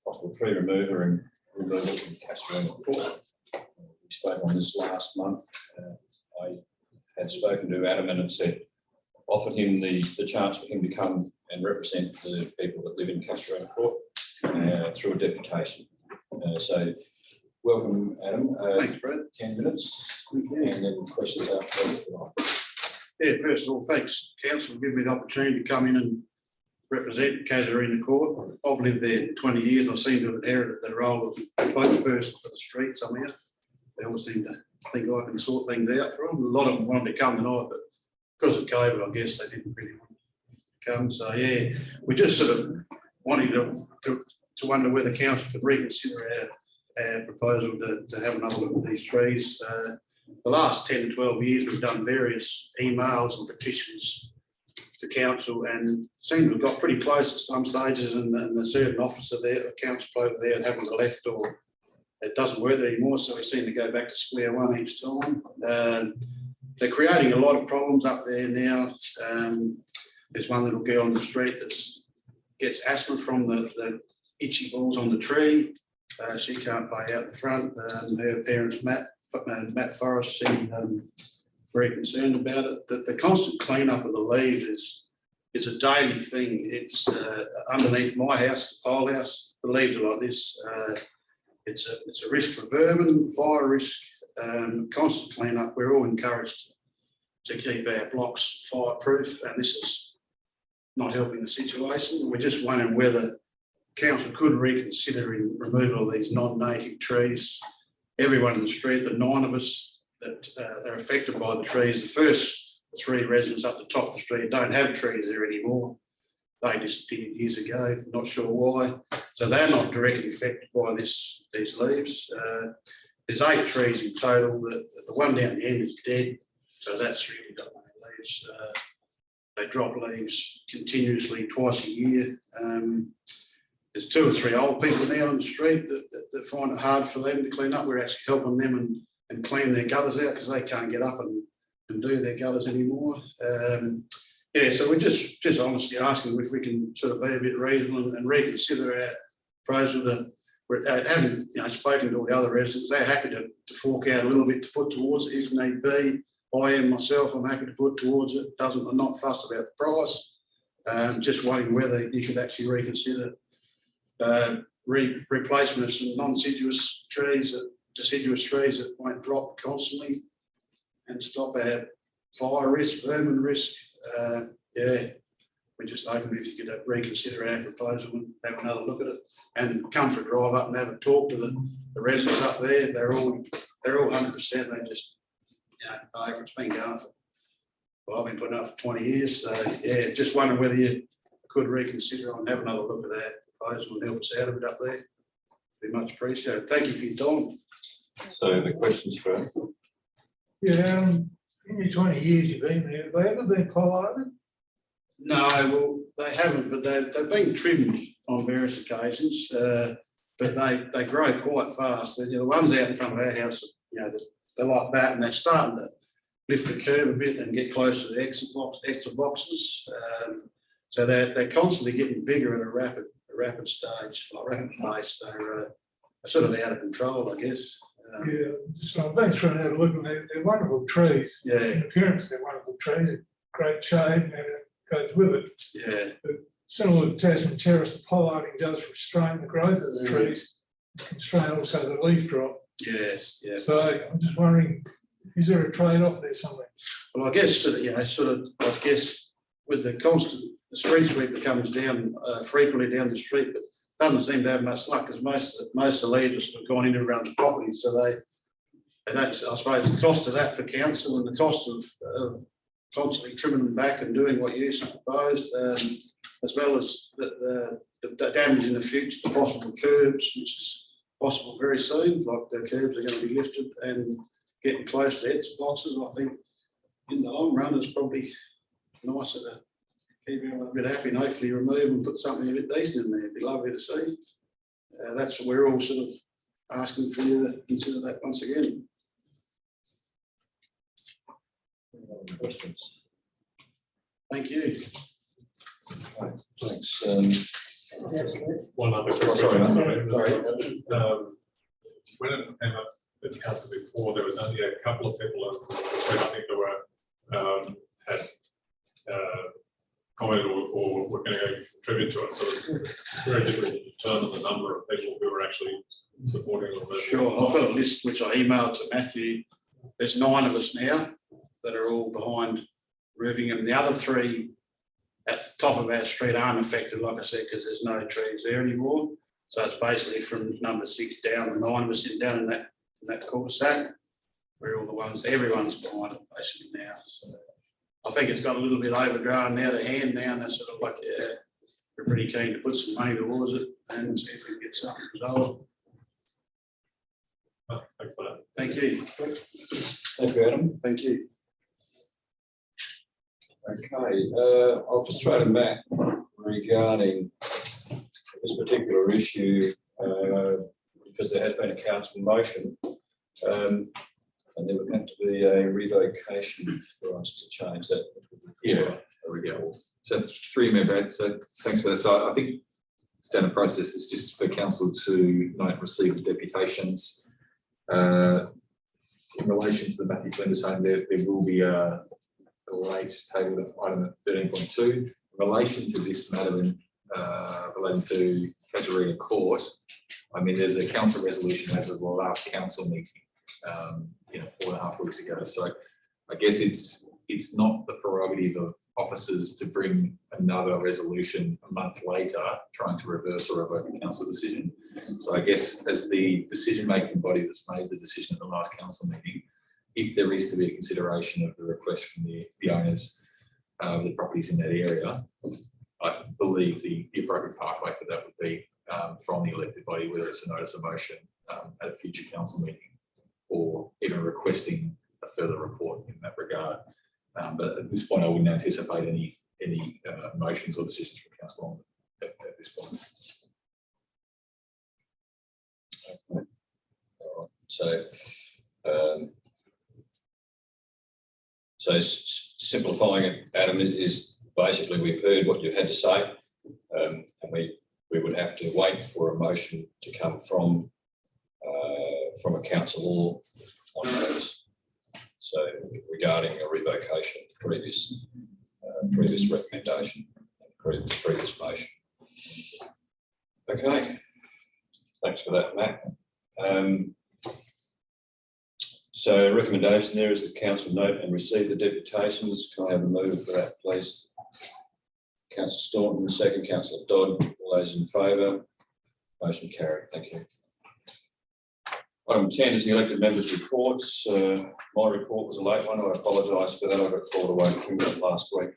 possible tree removal from Casuarina Court. We spoke on this last month. I had spoken to Adam and had said, offered him the chance for him to come and represent the people that live in Casuarina Court through a deputation. So welcome, Adam. Thanks, Brad. 10 minutes and then questions after. Yeah, first of all, thanks, council, for giving me the opportunity to come in and represent Casuarina Court. I've lived there 20 years and I seem to have inherited the role of spokesperson for the street somehow. They all seem to think I can sort things out for them. A lot of them wanted to come tonight, but because of COVID, I guess they didn't really want to come. So yeah, we just sort of wanting to wonder whether council could reconsider our proposal to have another look at these trees. The last 10 to 12 years, we've done various emails and petitions to council and seem to have got pretty close at some stages, and the certain officer there, the council over there, haven't left or it doesn't work anymore, so we seem to go back to square one each time. They're creating a lot of problems up there now. There's one little girl on the street that gets asthma from the itchy balls on the tree. She can't play out the front. Her parents, Matt Forrest, seem very concerned about it. The constant cleanup of the leaves is a daily thing. It's underneath my house, the pole house, the leaves are like this. It's a risk for vermin, fire risk, constant cleanup. We're all encouraged to keep our blocks fireproof, and this is not helping the situation. We're just wondering whether council could reconsider in removal of these non-native trees. Everyone in the street, the 9 of us that are affected by the trees, the first 3 residents up the top of the street don't have trees there anymore. They disappeared years ago, not sure why. So they're not directly affected by these leaves. There's 8 trees in total. The one down the end is dead, so that's really got no leaves. They drop leaves continuously twice a year. There's 2 or 3 old people now on the street that find it hard for them to clean up. We're actually helping them and clean their gutters out because they can't get up and do their gutters anymore. Yeah, so we're just honestly asking if we can sort of be a bit reasonable and reconsider our proposal that we're having, spoken to all the other residents, they're happy to fork out a little bit to put towards it if need be. I am myself, I'm happy to put towards it. I'm not fussed about the price. Just wondering whether you could actually reconsider replacement of some non-deciduous trees, deciduous trees that won't drop constantly and stop our fire risk, vermin risk. Yeah, we're just hoping if you could reconsider our proposal and have another look at it and come for a drive up and have a talk to the residents up there. They're all 100%. They just, it's been going for, well, I've been putting up for 20 years. So yeah, just wondering whether you could reconsider and have another look at that proposal and help us out of it up there. Be much appreciated. Thank you for your time. So the questions for Yeah, in your 20 years you've been there, have they ever been pollinated? No, well, they haven't, but they've been trimmed on various occasions. But they grow quite fast. The ones out in front of our house, they're like that, and they're starting to lift the curb a bit and get close to the extra boxes. So they're constantly getting bigger at a rapid stage, like rapid pace. They're sort of out of control, I guess. Yeah, so I've been through and had a look, and they're wonderful trees. Yeah. In appearance, they're wonderful trees, great shade, and everything goes with it. Yeah. But similar to Tasman Terrace, the pollinating does restrain the growth of the trees, constrain also the leaf drop. Yes, yeah. So I'm just wondering, is there a trade-off there somewhere? Well, I guess, I guess with the constant, the street sweeper comes down frequently down the street, but doesn't seem to have much luck because most of the leaves have gone into around the property. So they don't, I suppose the cost of that for council and the cost of constantly trimming them back and doing what you proposed, as well as the damage in the future, the possible curbs, which is possible very soon, like the curbs are going to be lifted and getting close to exit boxes. I think in the long run it's probably nicer to keep everyone a bit happy and hopefully remove and put something a bit decent in there. It'd be lovely to see. That's what we're all sort of asking for you to consider that once again. questions? Thank you. Right, thanks. One other quick Oh, sorry, question. sorry. When it came up at the council before, there was only a couple of people on the street, I think there were, had commented or were going to contribute to it. So it's very difficult to determine the number of people who were actually supporting it. Sure, I've got a list which I emailed to Matthew. There's 9 of us now that are all behind Rivingham. The other 3 at the top of our street aren't affected, like I said, because there's no trees there anymore. So it's basically from number 6 down, the 9 of us down in that cul-de-sac. We're all the ones, everyone's behind it basically now. So I think it's got a little bit overgrown now to hand now, and that's sort of like, yeah, we're pretty keen to put some money towards it and see if we can get something resolved. Thanks for that. Thank you. Thank you, Adam. Thank you. Okay, I'll just throw to Matt regarding this particular issue, because there has been a council motion, and there would have to be a revocation for us to change that. Yeah, there we go. So through you, Brad. So thanks for that. So I think standard process is just for council to note receipt of deputations. In relation to the Matthew Flinders home, there will be a late table item at 13.2. In relation to this matter relating to Casuarina Court, I mean, there's a council resolution as of the last council meeting, 4.5 weeks ago. So I guess it's not the prerogative of officers to bring another resolution a month later, trying to reverse or revoke a council decision. So I guess as the decision-making body that's made the decision at the last council meeting, if there is to be a consideration of the request from the owners of the properties in that area, I believe the appropriate pathway for that would be from the elected body, whether it's a notice of motion at a future council meeting, or even requesting a further report in that regard. But at this point, I wouldn't anticipate any motions or decisions from council at this point. Okay. All right. So simplifying it, Adam, is basically, we've heard what you had to say, and we would have to wait for a motion to come from a council or on those. So regarding a revocation of the previous recommendation, previous motion. Okay, thanks for that, Matt. So recommendation there is that council note and receive the deputations. Can I have a mover for that, please? Councillor Staunton, second. Councillor Dodd. All those in favour? Motion carried. Thank you. Item 10 is the elected members' reports. My report was a late one. I apologise for that. I got called away to Kimberley last week.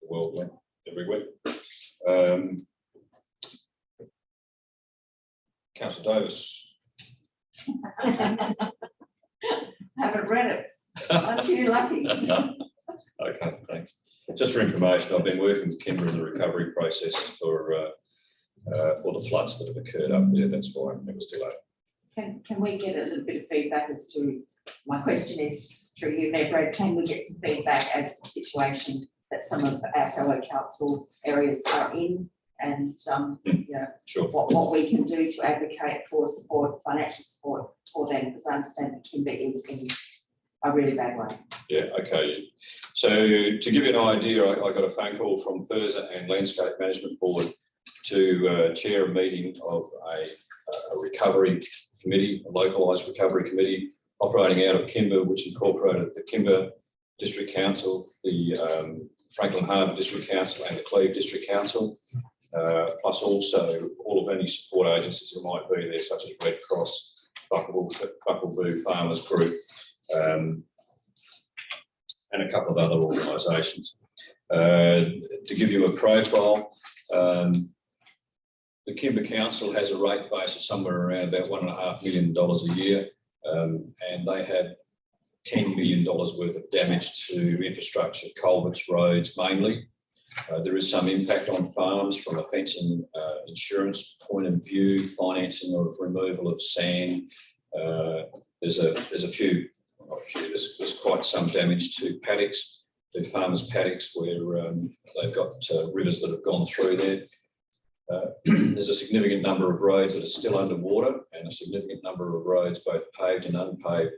The world went every week. Councillor Davis. Haven't read it. Aren't you lucky? Okay, thanks. Just for information, I've been working with Kimber in the recovery process for the floods that have occurred up there. That's why it was delayed. Can we get a little bit of feedback as to, my question is through you, Mayor Brad, can we get some feedback as to the situation that some of our fellow council areas are in, and Sure. what we can do to advocate for support, financial support for them, because I understand that Kimber is in a really bad way. Yeah, okay. So to give you an idea, I got a phone call from PIRSA and Landscape Management Board to chair a meeting of a recovery committee, a localised recovery committee operating out of Kimber, which incorporated the Kimber District Council, the Franklin Harbour District Council and the Cleve District Council, plus also all of any support agencies that might be there, such as Red Cross, Buckleboo Farmers Group, and a couple of other organisations. To give you a profile, the Kimber Council has a rate base of somewhere around about $1.5 million a year, and they have $10 million worth of damage to infrastructure, culverts, roads mainly. There is some impact on farms from a fence and insurance point of view, financing of removal of sand. There's quite some damage to paddocks, to farmers' paddocks, where they've got rivers that have gone through there. There's a significant number of roads that are still underwater, and a significant number of roads, both paved and unpaved,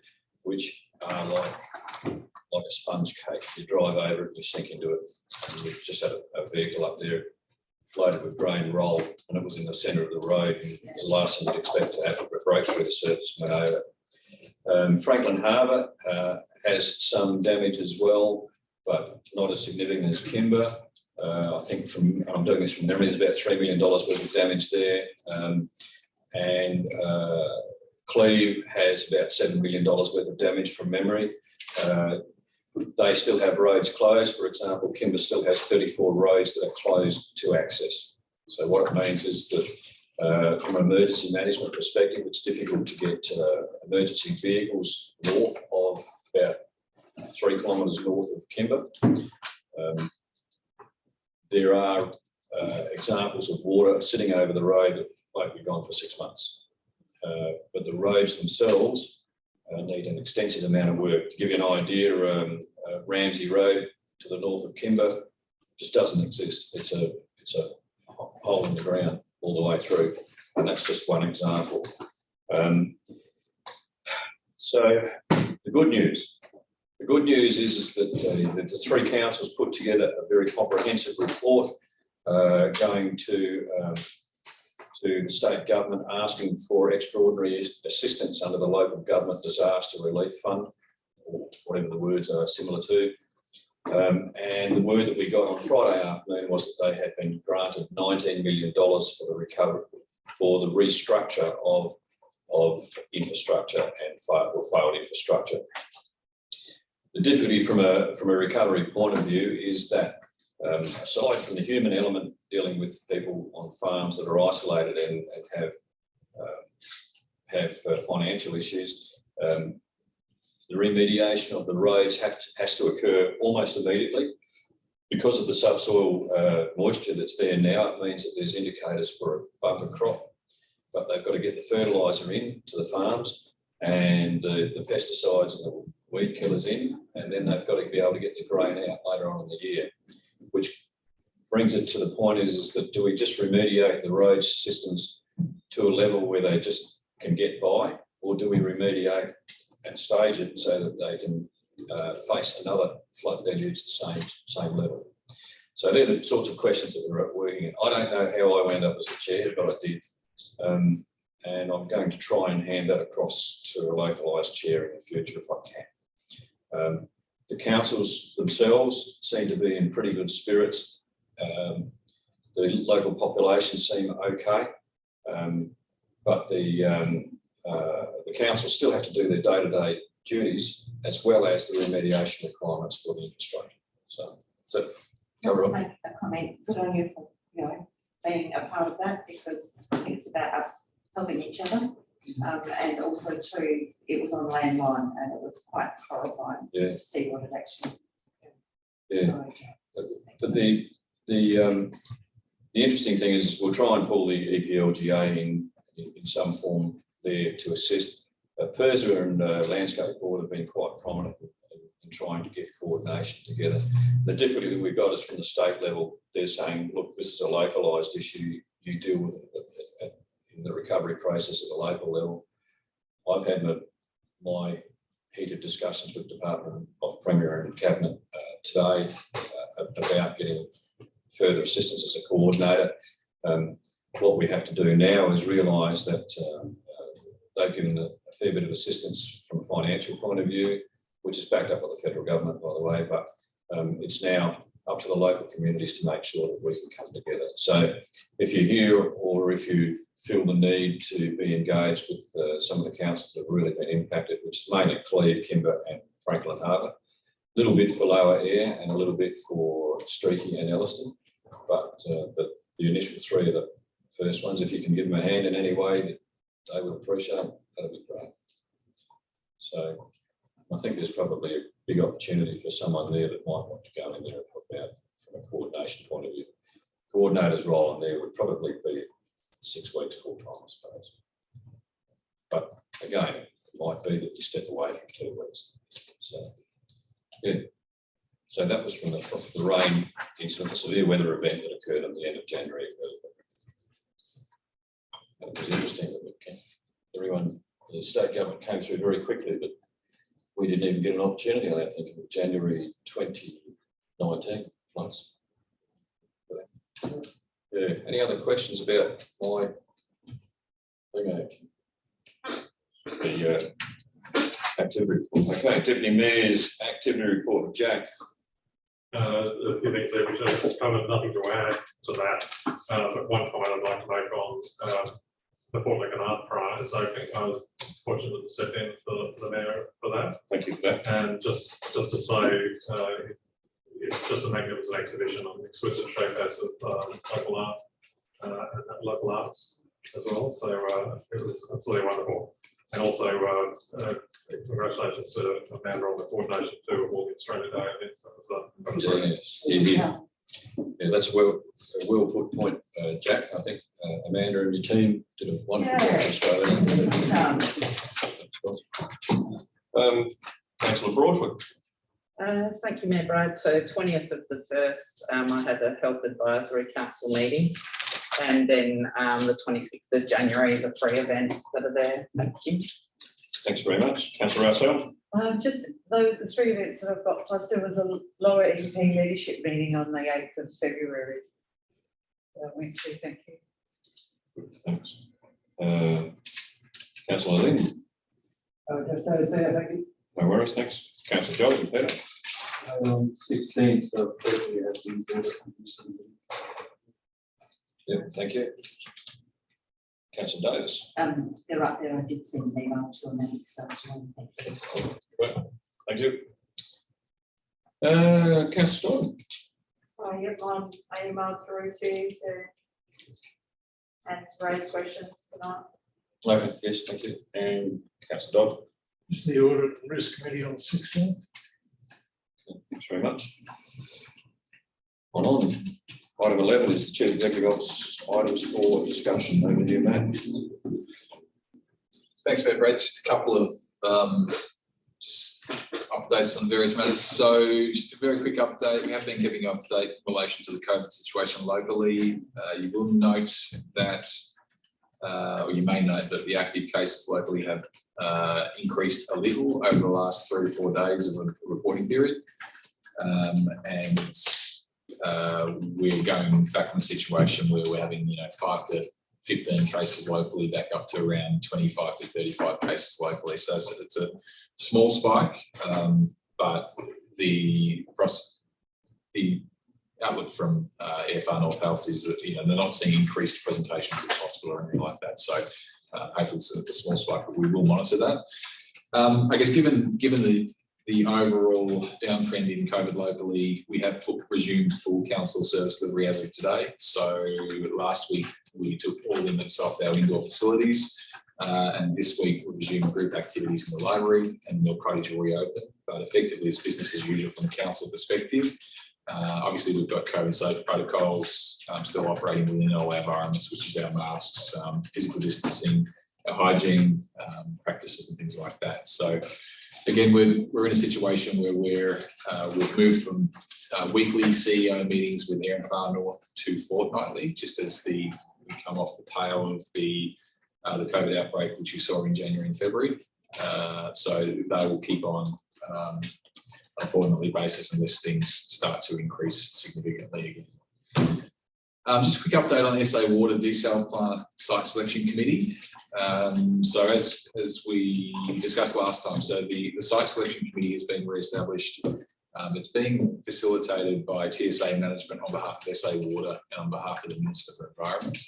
which are like a sponge cake. You drive over it, you sink into it. And we've just had a vehicle up there loaded with grain roll, and it was in the centre of the road, and the last thing you'd expect to happen, it broke through the surface and went over. Franklin Harbour has some damage as well, but not as significant as Kimber. I think I'm doing this from memory, there's about $3 million worth of damage there. And Cleve has about $7 million worth of damage from memory. They still have roads closed. For example, Kimber still has 34 roads that are closed to access. So what it means is that from an emergency management perspective, it's difficult to get emergency vehicles north of about 3 kilometres north of Kimber. There are examples of water sitting over the road that won't be gone for 6 months. But the roads themselves need an extensive amount of work. To give you an idea, Ramsey Road to the north of Kimber just doesn't exist. It's a hole in the ground all the way through, and that's just one example. So the good news is that the 3 councils put together a very comprehensive report going to the state government asking for extraordinary assistance under the Local Government Disaster Relief Fund, or whatever the words are similar to. And the word that we got on Friday afternoon was that they had been granted $19 million for the recovery, for the restructure of infrastructure and failed infrastructure. The difficulty from a recovery point of view is that aside from the human element dealing with people on farms that are isolated and have financial issues, the remediation of the roads has to occur almost immediately. Because of the subsoil moisture that's there now, it means that there's indicators for a bumper crop, but they've got to get the fertiliser in to the farms and the pesticides and the weed killers in, and then they've got to be able to get the grain out later on in the year. which brings it to the point is that do we just remediate the road systems to a level where they just can get by, or do we remediate and stage it so that they can face another flood deluge the same level? So they're the sorts of questions that we're working in. I don't know how I wound up as the chair, but I did. And I'm going to try and hand that across to a localised chair in the future if I can. The councils themselves seem to be in pretty good spirits. The local population seem okay, but the councils still have to do their day-to-day duties as well as the remediation requirements for the infrastructure. So Can I just make a comment? Good on you for, being a part of that, because I think it's about us helping each other. And also too, it was on landline and it was quite horrifying to see what it actually. Yeah. But the interesting thing is we'll try and pull the EPLGA in some form there to assist. PIRSA and Landscape Board have been quite prominent in trying to get coordination together. The difficulty that we've got is from the state level. They're saying, look, this is a localised issue. You deal with it in the recovery process at the local level. I've had my heated discussions with Department of Premier and Cabinet today about getting further assistance as a coordinator. What we have to do now is realise that they've given a fair bit of assistance from a financial point of view, which is backed up by the federal government, by the way, but it's now up to the local communities to make sure that we can come together. So if you're here or if you feel the need to be engaged with some of the councils that have really been impacted, which is mainly Cleve, Kimber and Franklin Harbour, a little bit for Lower Air and a little bit for Streaky and Elliston, but the initial three are the first ones. If you can give them a hand in any way that they will appreciate it, that'd be great. So I think there's probably a big opportunity for someone there that might want to go in there and help out from a coordination point of view. Coordinator's role in there would probably be 6 weeks full time, I suppose. But again, it might be that you step away from 2 weeks. So yeah. So that was from the rain incident, the severe weather event that occurred at the end of January. And it was interesting that everyone, the state government came through very quickly, but we didn't even get an opportunity, I think, in January 2019 floods. Yeah. Any other questions about my thing? The activity report. Okay, Deputy Mayor's activity report. Jack. A few things there which I've covered, nothing to add to that. But one comment I'd like to make on the Port Lincoln Art Prize opening. I was fortunate to step in for the mayor for that. Thank you for that. And just to say, it's just a magnificent exhibition on exquisite showcase of local art and local arts as well. So it was absolutely wonderful. And also congratulations to Amanda on the coordination too of all the Australia Day events. That was Yeah, that's a well put point, Jack. I think Amanda and your team did a wonderful job in Australia. Councillor Broadfoot. Thank you, Mayor Brad. So 20th of the 1st, I had a Health Advisory Council meeting, and then the 26th of January, the 3 events that are there. Thank you. Thanks very much. Councillor Russell. Just those the 3 events that I've got, plus there was a Lower EP leadership meeting on the 8th of February. Went to, thank you. Good, thanks. Councillor Lynn. Just those there, thank you. No worries, thanks. Councillor George and Peter. 16th of February has been brought up. Yeah, thank you. Councillor Davis. They're up there. I did send an email to them, so thank you. Right. Thank you. Councillor Storm. Yep, I emailed through too, so and raise questions tonight. Okay, yes, thank you. And Councillor Dodd. It's the Audit and Risk Committee on the 16th. Thanks very much. On. Item 11 is the Chief Executive Office items for discussion. Over to you, Matt. Thanks, Matt. Brad. Just a couple of updates on various matters. So just a very quick update. We have been keeping up to date in relation to the COVID situation locally. You will note that, or you may note that the active cases locally have increased a little over the last 3 or 4 days of a reporting period. We're going back from a situation where we're having, 5 to 15 cases locally, back up to around 25 to 35 cases locally. So it's a small spike, but the outlook from AFR North Health is that they're not seeing increased presentations at the hospital or anything like that. So hopefully it's a small spike, but we will monitor that. I guess given the overall downtrend in COVID locally, we have resumed full council service delivery as of today. So last week we took all limits off our indoor facilities, and this week we resumed group activities in the library, and Milk Cottage will reopen. But effectively it's business as usual from a council perspective. Obviously we've got COVID safe protocols still operating within all our environments, which is our masks, physical distancing, our hygiene practices and things like that. So again, we're in a situation where we've moved from weekly CEO meetings with Air and Far North to fortnightly, just as we come off the tail of the COVID outbreak, which you saw in January and February. So they will keep on a fortnightly basis unless things start to increase significantly again. Just a quick update on the SA Water Desal Plant Site Selection Committee. So as we discussed last time, so the Site Selection Committee has been re-established. It's being facilitated by TSA management on behalf of SA Water and on behalf of the Minister for Environment.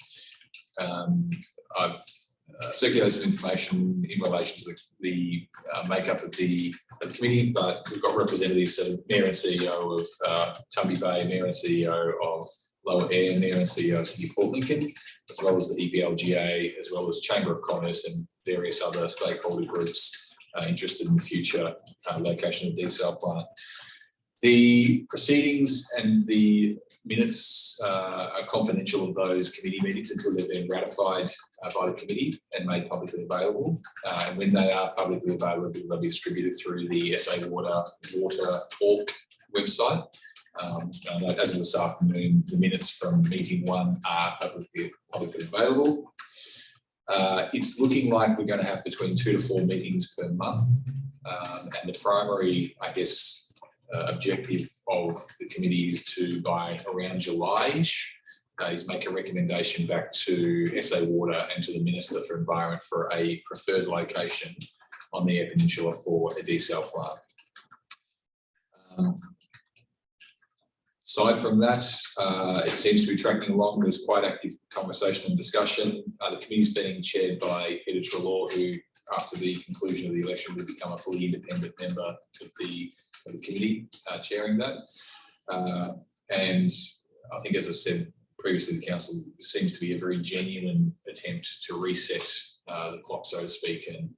I've circulated some information in relation to the makeup of the committee, but we've got representatives, so Mayor and CEO of Tumby Bay, Mayor and CEO of Lower Air, Mayor and CEO of City Port Lincoln, as well as the EPLGA, as well as Chamber of Commerce and various other stakeholder groups interested in the future location of the desal plant. The proceedings and the minutes are confidential of those committee meetings until they've been ratified by the committee and made publicly available. And when they are publicly available, they'll be distributed through the SA Water Org website. As of this afternoon, the minutes from meeting 1 are publicly available. It's looking like we're going to have between 2 to 4 meetings per month. And the primary, objective of the committee is to, by around July-ish, is make a recommendation back to SA Water and to the Minister for Environment for a preferred location on the Eyre Peninsula for a desal plant. Aside from that, it seems to be tracking along. There's quite active conversation and discussion. The committee is being chaired by Peter Treloar, who, after the conclusion of the election, will become a fully independent member of the committee chairing that. And I think, as I've said previously, the council seems to be a very genuine attempt to reset the clock, so to speak, and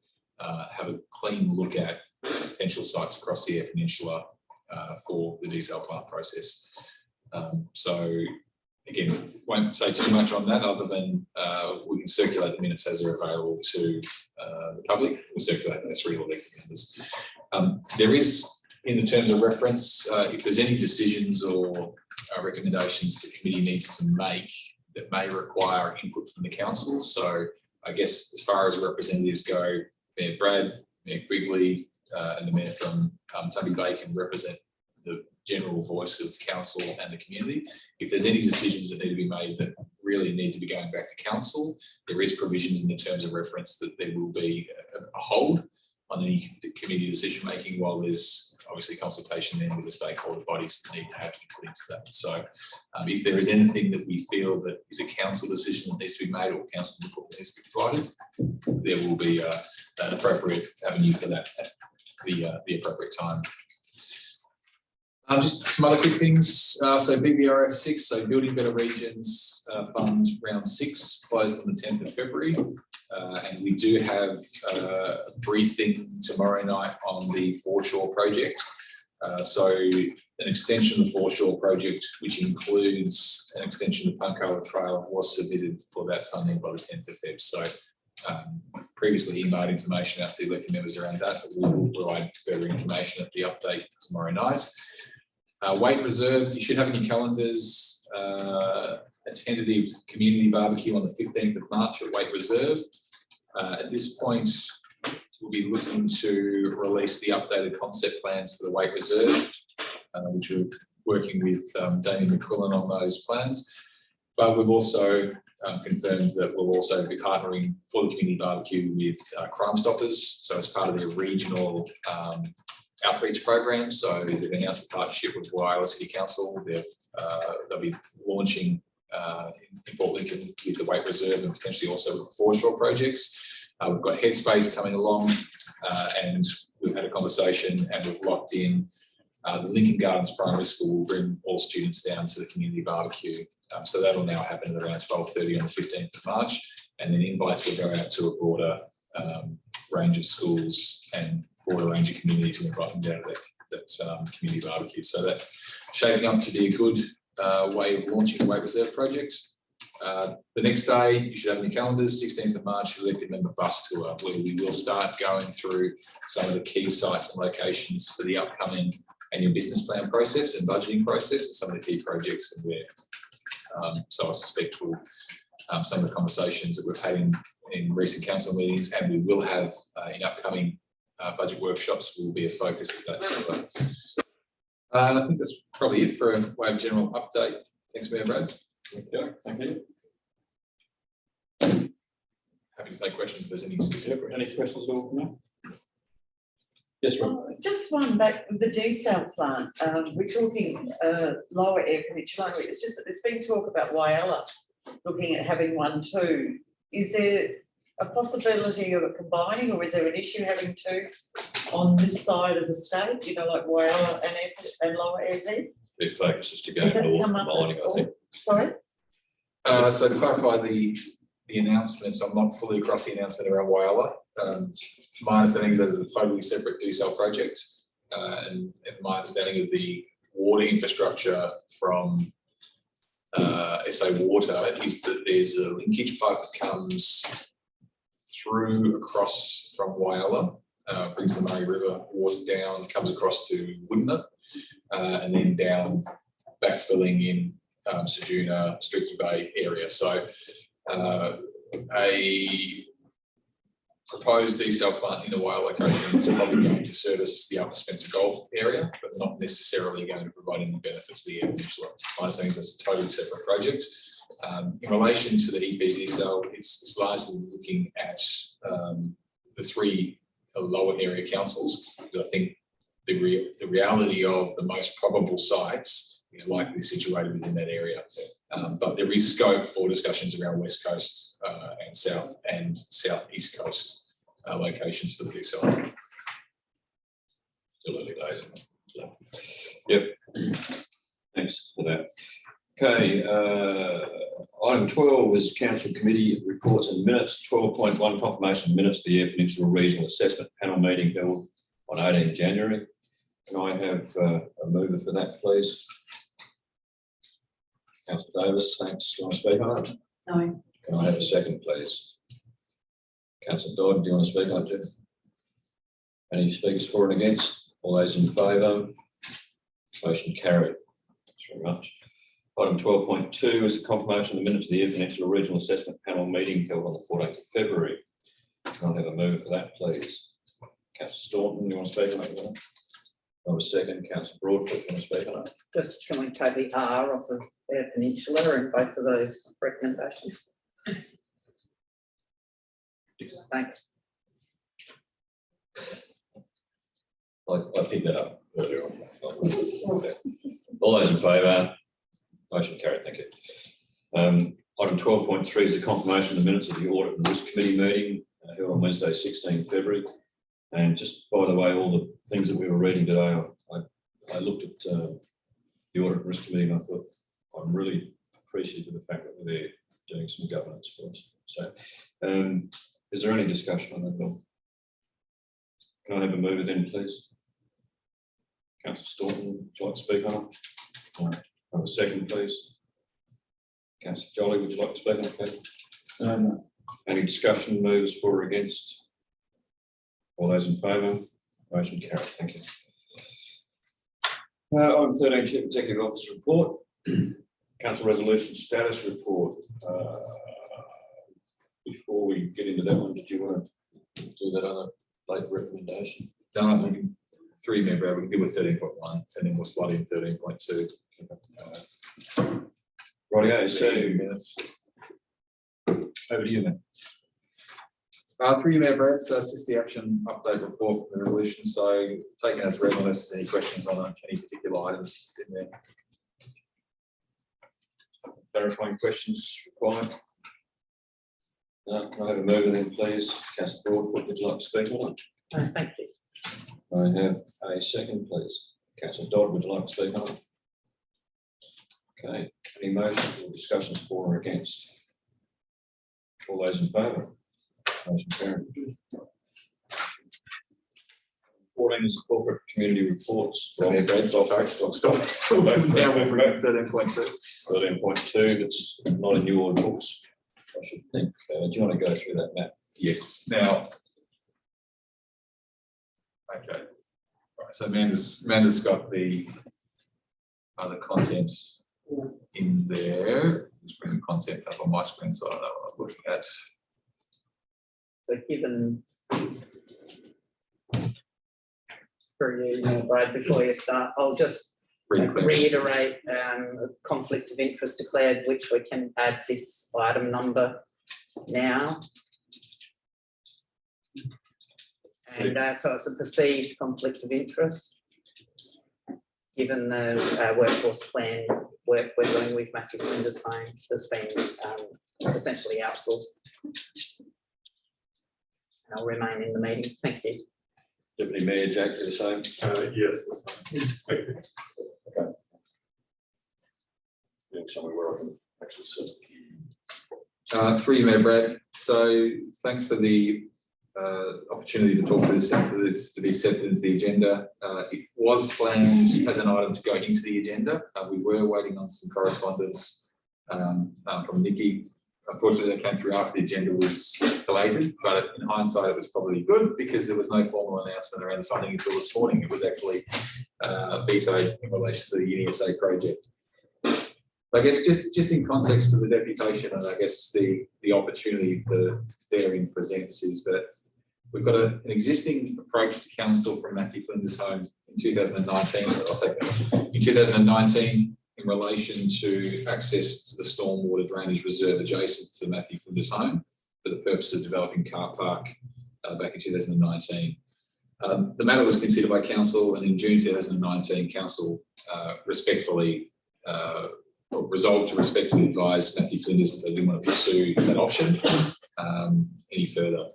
have a clean look at potential sites across the Eyre Peninsula for the desal plant process. So again, won't say too much on that other than we can circulate the minutes as they're available to the public. We'll circulate those through elected members. There is, in the terms of reference, if there's any decisions or recommendations the committee needs to make that may require input from the council. So I guess as far as representatives go, Mayor Brad, Mayor Quigley, and the Mayor from Tumby Bay can represent the general voice of council and the community. If there's any decisions that need to be made that really need to be going back to council, there is provisions in the terms of reference that there will be a hold on any committee decision making, while there's obviously consultation then with the stakeholder bodies that need to have input into that. So if there is anything that we feel that is a council decision that needs to be made or council input that needs to be provided, there will be an appropriate avenue for that at the appropriate time. Just some other quick things. So BBRF 6, so Building Better Regions Fund Round 6 closed on the 10th of February. And we do have a briefing tomorrow night on the Foreshore project. So an extension of the Foreshore project, which includes an extension of Punkola Trail, was submitted for that funding by the 10th of Feb. So previously emailed information out to the elected members around that, but we will provide further information at the update tomorrow night. Weight Reserve, you should have in your calendars a tentative community barbecue on the 15th of March at Weight Reserve. At this point, we'll be looking to release the updated concept plans for the Weight Reserve, which we're working with Damien McQuillan on those plans. But we've also confirmed that we'll also be partnering for the community barbecue with Crime Stoppers. So as part of their regional outreach program. So they've announced a partnership with Whyalla City Council. They'll be launching in Port Lincoln with the Weight Reserve and potentially also with the Foreshore projects. We've got Headspace coming along and we've had a conversation and we've locked in the Lincoln Gardens Primary School will bring all students down to the community barbecue. So that'll now happen at around 12:30 on the 15th of March. And then invites will go out to a broader range of schools and broader range of community to invite them down to that community barbecue. So that shaping up to be a good way of launching the Weight Reserve project. The next day, you should have in your calendars, 16th of March, elected member bus tour, where we will start going through some of the key sites and locations for the upcoming annual business plan process and budgeting process and some of the key projects and where. So I suspect we'll, some of the conversations that we've had in recent council meetings and we will have in upcoming budget workshops will be a focus of that. So, and I think that's probably it for a way of general update. Thanks, Mayor Brad. Okay, thank you. Happy to take questions if there's any specific. Any questions at all? No? Yes, Rob. Just one back with the desal plant. We're talking Lower Eyre Peninsula. It's just that there's been talk about Whyalla looking at having one too. Is there a possibility of it combining, or is there an issue having two on this side of the state? You know, like Whyalla and Lower Eyre. Their focus is to go Does that north come of up mining, I think. Sorry. So to clarify the announcements, I'm not fully across the announcement around Whyalla. My understanding is that it's a totally separate desal project, and my understanding of the water infrastructure from SA Water is that there's a linkage pipe that comes through across from Whyalla, brings the Murray River water down, comes across to Woodner, and then down backfilling in Ceduna, Streaky Bay area. So a proposed desal plant in the Whyalla location is probably going to service the Upper Spencer Gulf area, but not necessarily going to provide any benefit to the Eyre Peninsula. My understanding is it's a totally separate project. In relation to the EP desal, it's largely looking at the three lower area councils. I think the reality of the most probable sites is likely situated within that area. But there is scope for discussions around West Coast and Southeast Coast locations for the desal. Still early days, isn't it? So, yep. Thanks for that. Okay, item 12 is council committee reports and minutes. 12.1 confirmation of minutes for the Eyre Peninsula Regional Assessment Panel meeting held on 18 January. Can I have a mover for that, please? Councillor Davis, thanks. Do you want to speak on it? No. Can I have a second, please? Councillor Dodd, do you want to speak on it, Jeff? Any speakers for and against? All those in favour? Motion carried. Thanks very much. Item 12.2 is the confirmation of the minutes of the Eyre Peninsula Regional Assessment Panel meeting held on the 14th of February. Can I have a mover for that, please? Councillor Staunton, do you want to speak on it? I have a second. Councillor Broadfoot, do you want to speak on it? Just can we take the R off of Eyre Peninsula and both of those recommendations? Yes. Thanks. I picked that up earlier on. Okay. All those in favour? Motion carried, thank you. Item 12.3 is the confirmation of the minutes of the Audit and Risk Committee meeting held on Wednesday, 16 February. And just by the way, all the things that we were reading today, I looked at the Audit and Risk Committee and I thought, I'm really appreciative of the fact that they're doing some governance for us. So is there any discussion on that, Bill? Can I have a mover then, please? Councillor Staunton, would you like to speak on it? No. Have a second, please. Councillor Jolly, would you like to speak on it, please? No. Any discussion, moves for or against? All those in favour? Motion carried. Thank you. Item 13, Chief Executive Officer report. Council resolution status report. Before we get into that one, did you want to do that other late recommendation? No, we can, through Mayor Brad, we can deal with 13.1 and then we'll slide in 13.2. Right, so over to you, man. Through you, Mayor Brad, so it's just the action update report for the resolution. So taking as read unless there's any questions on any particular items in there. Clarifying questions required? Can I have a mover then, please? Councillor Broadfoot, would you like to speak on it? Thank you. I have a second, please. Councillor Dodd, would you like to speak on it? Okay, any motions or discussions for or against? All those in favour? Motion carried. 14 is the corporate community reports. So Mayor Brad, stop. Now we'll bring 13.2. 13.2, that's not in your books, I should think. Do you want to go through that, Matt? Yes. Now. Okay. Right. So Amanda's got the other content in there. Just bring the content up on my screen, so I know what I'm looking at. So given for you, Brad, before you start, I'll just reiterate a conflict of interest declared, which we can add this item number now. And so it's a perceived conflict of interest, given the workforce plan work we're doing with Matthew Flinders Home that's been essentially outsourced. And I'll remain in the meeting. Thank you. Deputy Mayor Jack, do the same? Yes. Thank you. Okay. Being somewhere where I can actually sit. Through you, Mayor Brad. So thanks for the opportunity to talk to this and for this to be accepted into the agenda. It was planned as an item to go into the agenda. We were waiting on some correspondence from Nikki. Unfortunately, that came through after the agenda was collated, but in hindsight, it was probably good because there was no formal announcement around the funding until this morning. It was actually vetoed in relation to the UniSA project. I guess just in context of the deputation and I guess the opportunity that therein presents is that we've got an existing approach to council from Matthew Flinders Home in 2019. So I'll take that. In 2019, in relation to access to the stormwater drainage reserve adjacent to Matthew Flinders Home for the purpose of developing car park back in 2019. The matter was considered by council, and in June 2019, council respectfully resolved to respectfully advise Matthew Flinders that they didn't want to pursue that option any further.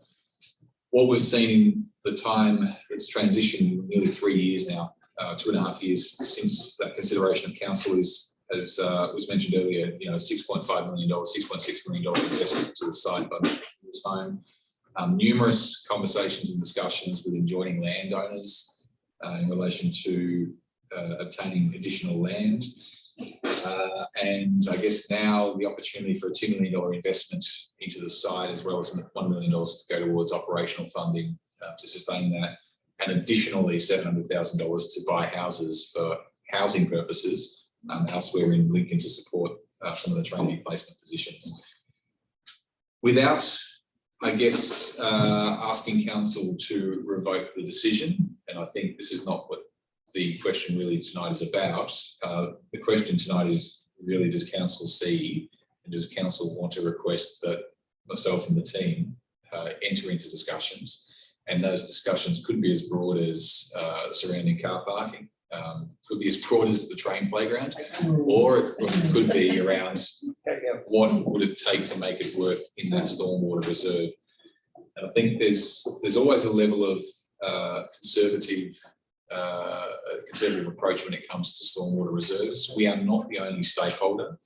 What we've seen in the time, it's transitioned nearly 3 years now, 2.5 years since that consideration of council is, as was mentioned earlier, $6.5 million, $6.6 million investment to the site by this home. Numerous conversations and discussions with adjoining landowners in relation to obtaining additional land. And I guess now the opportunity for a $2 million investment into the site, as well as $1 million to go towards operational funding to sustain that, and additionally $700,000 to buy houses for housing purposes elsewhere in Lincoln to support some of the training placement positions. Without, I guess, asking council to revoke the decision, and I think this is not what the question really tonight is about. The question tonight is really, does council see and does council want to request that myself and the team enter into discussions? And those discussions could be as broad as surrounding car parking, could be as broad as the train playground, or it could be around what would it take to make it work in that stormwater reserve. And I think there's always a level of conservative approach when it comes to stormwater reserves. We are not the only stakeholder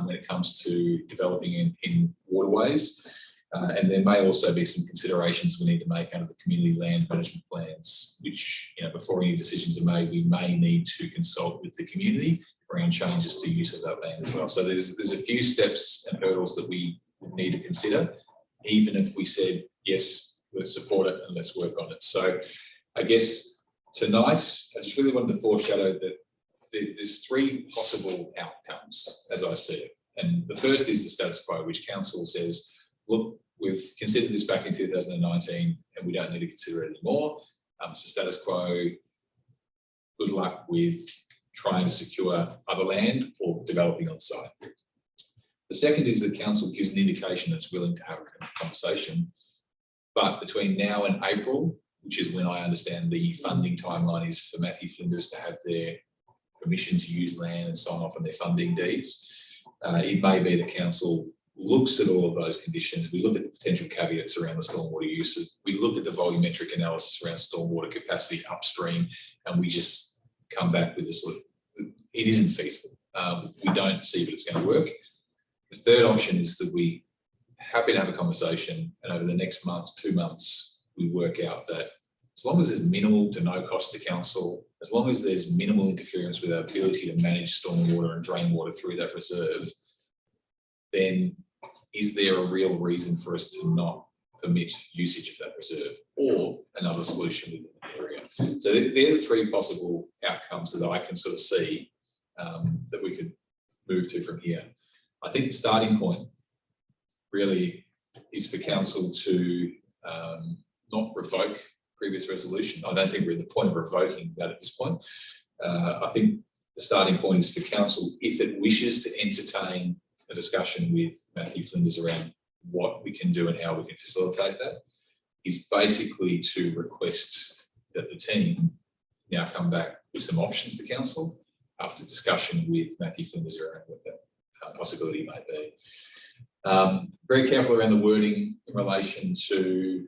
when it comes to developing in waterways. And there may also be some considerations we need to make under the community land management plans, which, before any decisions are made, we may need to consult with the community around changes to use of that land as well. So there's a few steps and hurdles that we need to consider even if we said, yes, let's support it and let's work on it. So I guess tonight, I just really wanted to foreshadow that there's three possible outcomes as I see it. And the first is the status quo, which council says, look, we've considered this back in 2019 and we don't need to consider it anymore. So status quo, good luck with trying to secure other land or developing on site. The second is the council gives an indication that's willing to have a conversation, but between now and April, which is when I understand the funding timeline is for Matthew Flinders to have their permission to use land and sign off on their funding deeds, it may be the council looks at all of those conditions. We look at the potential caveats around the stormwater use. We look at the volumetric analysis around stormwater capacity upstream, and we just come back with this, it isn't feasible. We don't see that it's going to work. The third option is that we happy to have a conversation, and over the next month, 2 months, we work out that as long as there's minimal to no cost to council, as long as there's minimal interference with our ability to manage stormwater and drain water through that reserve, then is there a real reason for us to not permit usage of that reserve or another solution within the area? So they're the three possible outcomes that I can sort of see that we could move to from here. I think the starting point really is for council to not revoke previous resolution. I don't think we're at the point of revoking that at this point. I think the starting point is for council, if it wishes to entertain a discussion with Matthew Flinders around what we can do and how we can facilitate that, is basically to request that the team now come back with some options to council after discussion with Matthew Flinders around what that possibility may be. Very careful around the wording in relation to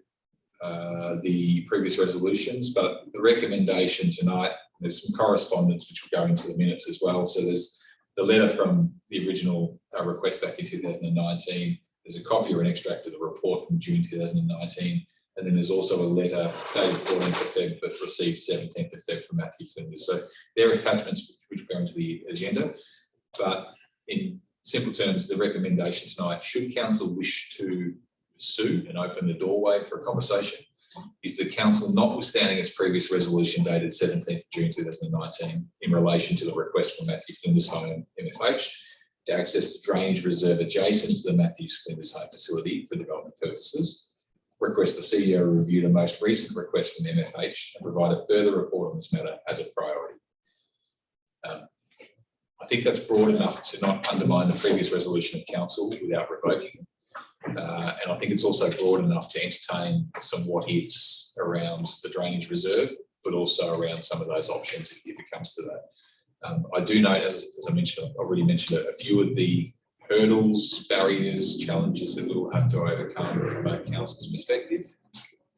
the previous resolutions, but the recommendation tonight, there's some correspondence which will go into the minutes as well. So there's the letter from the original request back in 2019. There's a copy or an extract of the report from June 2019. And then there's also a letter dated 14th of Feb, but received 17th of Feb from Matthew Flinders. So they're attachments which go into the agenda. But in simple terms, the recommendation tonight, should council wish to pursue and open the doorway for a conversation, is the council, notwithstanding its previous resolution dated 17th June 2019 in relation to the request from Matthew Flinders Home MFH to access the drainage reserve adjacent to the Matthew Flinders Home facility for development purposes, request the CEO review the most recent request from MFH and provide a further report on this matter as a priority. I think that's broad enough to not undermine the previous resolution of council without revoking. And I think it's also broad enough to entertain some what ifs around the drainage reserve, but also around some of those options if it comes to that. I do note, as I mentioned, I already mentioned a few of the hurdles, barriers, challenges that we will have to overcome from a council's perspective,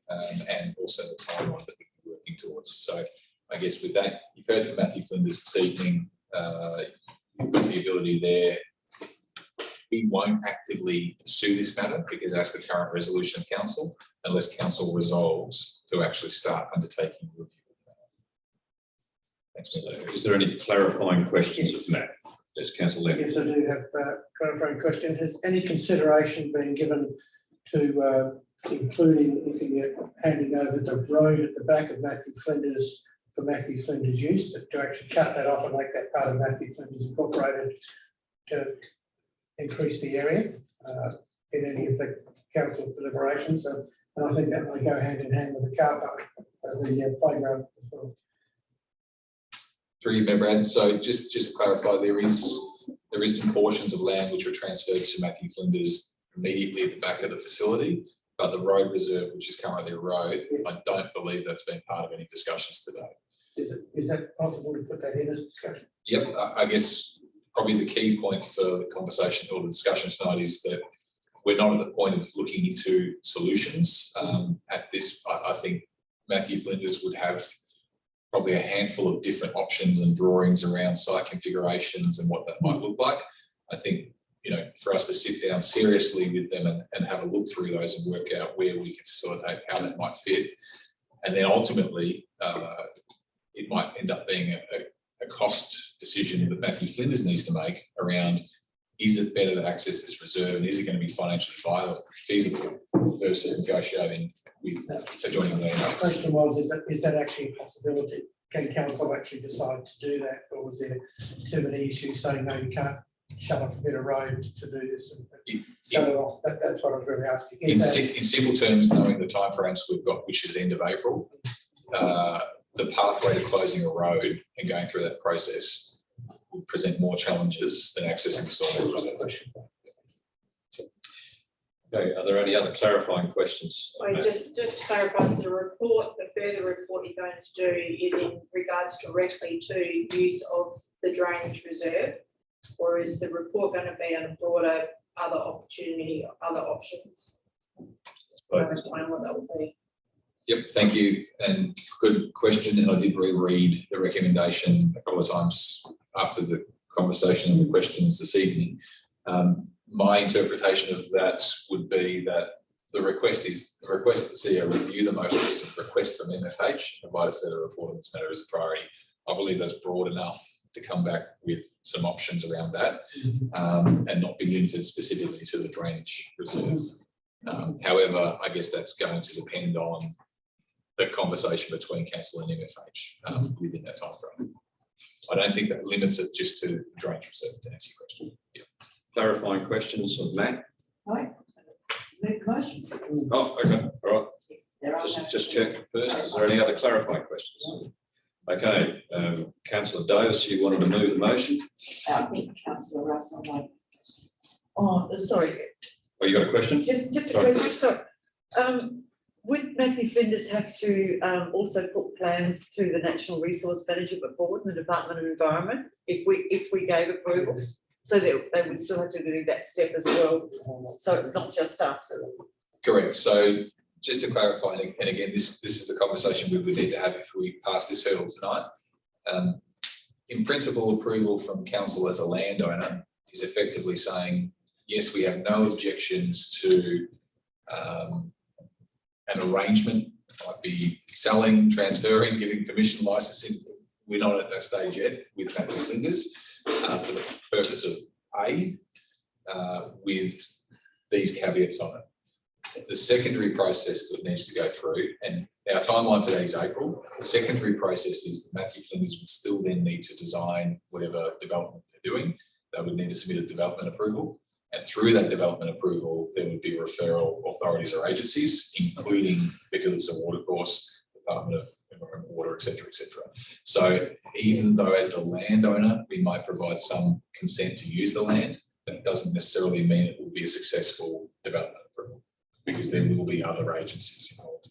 and also the timeline that we're working towards. So I guess with that, you've heard from Matthew Flinders this evening, the ability there. We won't actively pursue this matter because that's the current resolution of council, unless council resolves to actually start undertaking review. Thanks, Mr. Is there any clarifying questions of Matt? Yes, Councillor Levy. Yes, I do have a clarifying question. Has any consideration been given to including looking at handing over the road at the back of Matthew Flinders for Matthew Flinders use, to actually cut that off and make that part of Matthew Flinders Incorporated to increase the area in any of the council deliberations? And I think that may go hand in hand with the car park, the playground as well. Through you, Member Adams. So just to clarify, there is some portions of land which were transferred to Matthew Flinders immediately at the back of the facility, but the road reserve, which is currently a road, yes, I don't believe that's been part of any discussions today. Is that possible to put that in as discussion? Yep, I guess probably the key point for the conversation or the discussion tonight is that we're not at the point of looking into solutions. At this, I think Matthew Flinders would have probably a handful of different options and drawings around site configurations and what that might look like. I think, you know, for us to sit down seriously with them and have a look through those and work out where we can facilitate how that might fit. And then ultimately, it might end up being a cost decision that Matthew Flinders needs to make around, is it better to access this reserve and is it going to be financially feasible versus negotiating with adjoining The landowners? question was, is that actually a possibility? Can council actually decide to do that, or was there too many issues saying, no, you can't shut off a bit of road to do this and shut it off? That's what I was really asking. In Is that, in simple terms, knowing the timeframes we've got, which is end of April, the pathway to closing a road and going through that process would present more challenges than accessing the stormwater reserve. Okay, are there any other clarifying questions? Wait, just to clarify, so the report, the further report you're going to do is in regards directly to use of the drainage reserve? Or is the report going to be on a broader other opportunity, other options? Right. Explain what that will be. Yep, thank you, and good question, and I did reread the recommendation a couple of times after the conversation and the questions this evening. My interpretation of that would be that the request that the CEO review the most recent request from MFH and provide a further report on this matter as a priority. I believe that's broad enough to come back with some options around that, and not be limited specifically to the drainage reserve. However, I guess that's going to depend on the conversation between council and MFH within that timeframe. I don't think that limits it just to the drainage reserve, to answer your question. Yeah. Clarifying questions of Matt? Right. Move motion. Oh, okay, all right. There are no- Just check first. Is there any other clarifying questions? Okay, councillor Davis, you wanted to move the motion? I think councillor Russell might. Oh, sorry, Oh, you got a question? just a Sorry. question, sorry. Would Matthew Flinders have to also put plans to the National Resource Management Board and the Department of Environment if we gave approval? So that they would still have to do that step as well, so it's not just us. Correct. So just to clarify, and again, this is the conversation we would need to have if we pass this hurdle tonight. In principle, approval from council as a landowner is effectively saying, yes, we have no objections to an arrangement, might be selling, transferring, giving permission, licensing. We're not at that stage yet with Matthew Flinders for the purpose of A, with these caveats on it. The secondary process that needs to go through, and our timeline for that is April. The secondary process is that Matthew Flinders would still then need to design whatever development they're doing. They would need to submit a development approval. And through that development approval, there would be referral authorities or agencies, including, because it's a water course, Department of Environment, Water, et cetera, et cetera. So even though as the landowner, we might provide some consent to use the land, that doesn't necessarily mean it will be a successful development approval, because there will be other agencies involved.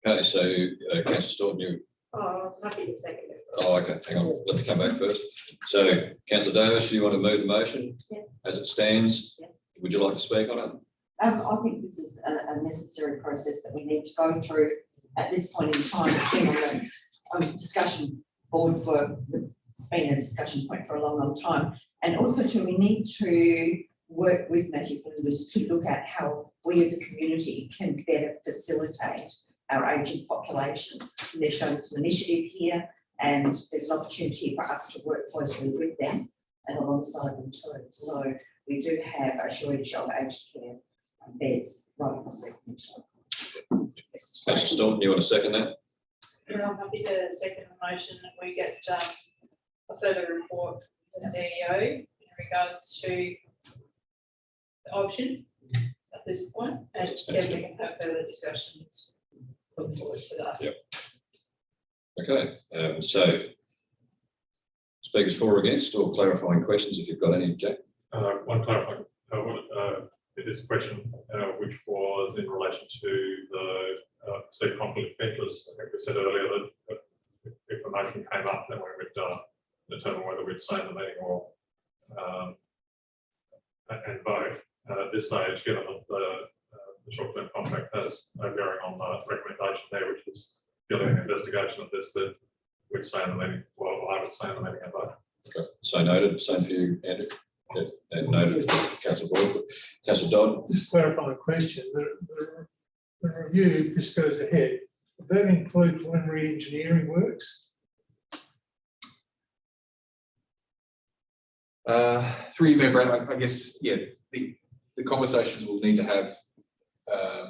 Okay, so councillor Staunton, you, Oh, happy to second it. oh, okay, hang on, let me come back first. So councillor Davis, you want to move the motion Yes. as it stands? Yes. Would you like to speak on it? I think this is a necessary process that we need to go through at this point in time. It's been on the discussion board it's been a discussion point for a long, long time. And also we need to work with Matthew Flinders to look at how we as a community can better facilitate our ageing population. And they're showing some initiative here, and there's an opportunity for us to work closely with them and alongside them too. So we do have a shortage of aged care beds right across the peninsula. Councillor Staunton, you want to second that? Yeah, I'm happy to second the motion that we get a further report from the CEO in regards to the option at this point, and then we can have further discussions. Look forward to that. Yep. Okay, so speakers for or against, or clarifying questions if you've got any, Jack? One clarifying, it is a question which was in relation to the say conflict of interest. I think we said earlier that if a motion came up, then we would determine whether we'd stay in the meeting or and vote. At this stage, given that the short-term contract has no bearing on the recommendation there, which is building an investigation of this, that we'd stay in the meeting. Well, I would stay in the meeting and vote. Okay, so noted. Same for you, Andrew. Yeah, noted. Councillor Boyd. Councillor Dodd. Just clarify a question. The review, if this goes ahead, would that include preliminary engineering works? Through you, Mayor Brad, I guess, yeah, the conversations we'll need to have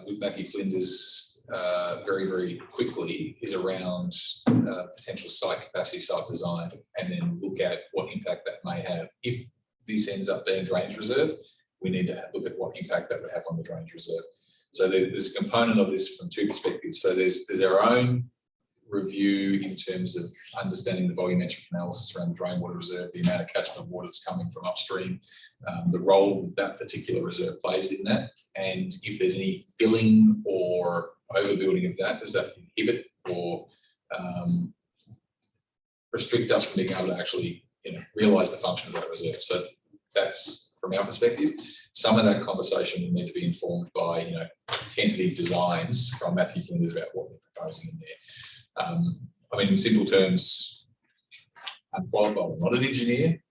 with Matthew Flinders very, very quickly is around potential site capacity, site design, and then look at what impact that may have. If this ends up being drainage reserve, we need to look at what impact that would have on the drainage reserve. So there's a component of this from two perspectives. So there's our own review in terms of understanding the volumetric analysis around the drain water reserve, the amount of catchment water that's coming from upstream, the role that particular reserve plays in that, and if there's any filling or overbuilding of that, does that inhibit or restrict us from being able to actually, realise the function of that reserve? So that's from our perspective. Some of that conversation will need to be informed by, tentative designs from Matthew Flinders about what they're proposing in there. I mean, in simple terms, I'm qualified, I'm not an engineer.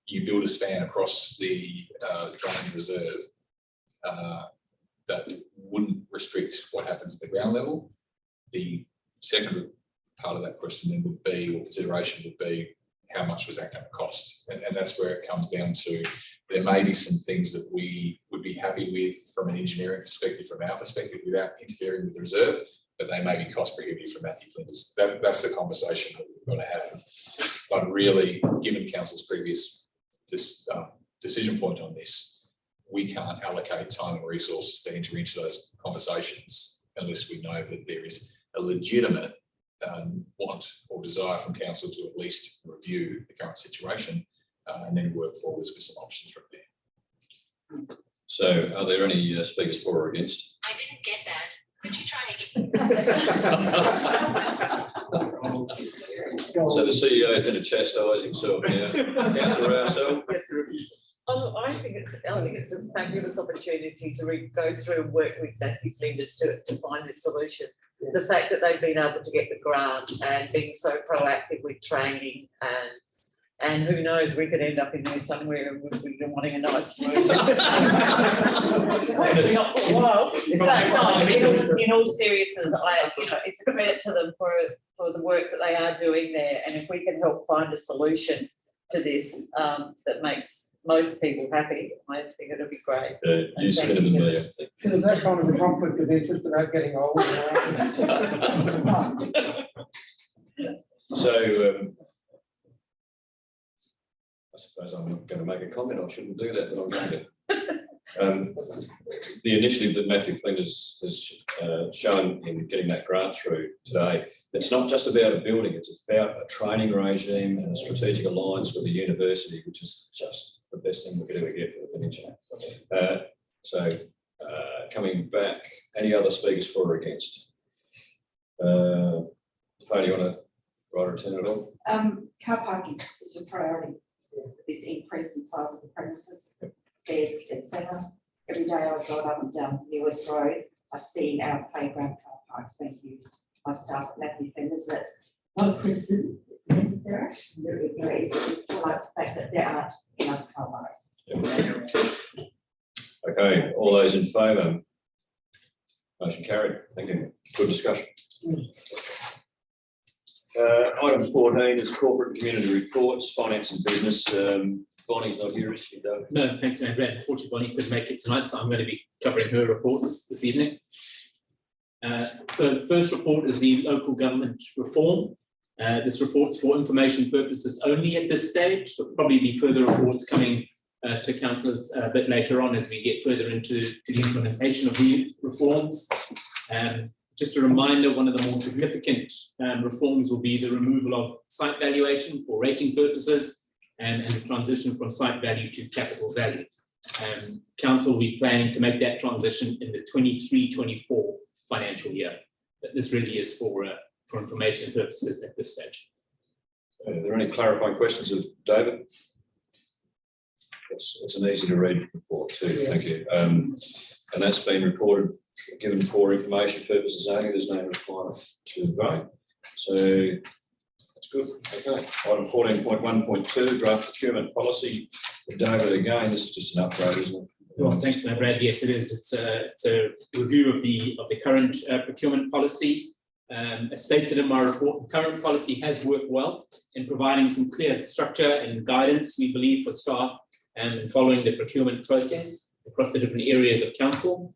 You build a span across the drainage reserve that wouldn't restrict what happens at the ground level. The second part of that question then would be, or consideration would be, how much was that going to cost? And that's where it comes down to, there may be some things that we would be happy with from an engineering perspective, from our perspective, without interfering with the reserve, but they may be cost prohibitive for Matthew Flinders. That's the conversation that we've got to have. But really, given council's previous decision point on this, we can't allocate time and resources to enter into those conversations unless we know that there is a legitimate want or desire from council to at least review the current situation and then work forwards with some options from there. So are there any speakers for or against? I didn't get that. Could you try again? So the CEO is going to chastise himself now. Councillor Rousseau? I think it's a fabulous opportunity to go through and work with Matthew Flinders to find this solution. The fact that they've been able to get the grant and being so proactive with training and who knows, we could end up in there somewhere and we'd be wanting a nice room. Hopefully not for a while. So, no, in all seriousness, it's a credit to them for the work that they are doing there. And if we can help find a solution to this that makes most people happy, I think it'll be great. You said it, Mayor. So that kind of a conflict of interest about getting old. So I suppose I'm not going to make a comment. I shouldn't do that, but I'm going to. The initiative that Matthew Flinders has shown in getting that grant through today, it's not just about a building, it's about a training regime and a strategic alliance with the university, which is just the best thing we could ever get for the peninsula. Coming back, any other speakers for or against? Faye, do you want to write or turn it on? Car parking is a priority. This increase in size of the premises, beds, etc. Every day I go up and down New West Road, I see our playground car parks being used by staff at Matthew Flinders. That's not a criticism, it's necessary. Very, very highlights the fact that there aren't enough car parks. Okay, all those in favour? Motion carried. Thank you. Good discussion. Item 14 is corporate and community reports, finance and business. Bonnie's not here, is she, Doug? No, thanks, Mayor Brad. Unfortunately, Bonnie couldn't make it tonight, so I'm going to be covering her reports this evening. So the first report is the local government reform. This report's for information purposes only at this stage. There'll probably be further reports coming to councillors a bit later on as we get further into the implementation of these reforms. Just a reminder, one of the more significant reforms will be the removal of site valuation for rating purposes and the transition from site value to capital value. Council will be planning to make that transition in the 23-24 financial year. But this really is for information purposes at this stage. Are there any clarifying questions of David? It's an easy to read report too, thank you. And that's been reported, given for information purposes only. There's no requirement to vote. So that's good. Okay. Item 14.1.2, draft procurement policy. David, again, this is just an upgrade, isn't it? Well, thanks, Mayor Brad. Yes, it is. It's a review of the current procurement policy. As stated in my report, the current policy has worked well in providing some clear structure and guidance, we believe, for staff in following the procurement process across the different areas of council.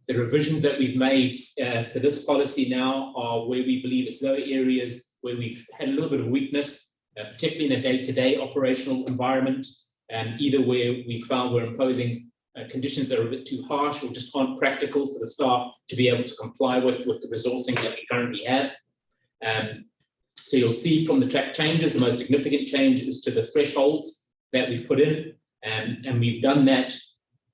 The revisions that we've made to this policy now are where we believe it's lower areas where we've had a little bit of weakness, particularly in a day-to-day operational environment, either where we found we're imposing conditions that are a bit too harsh or just aren't practical for the staff to be able to comply with the resourcing that we currently have. So you'll see from the track changes, the most significant change is to the thresholds that we've put in, and we've done that.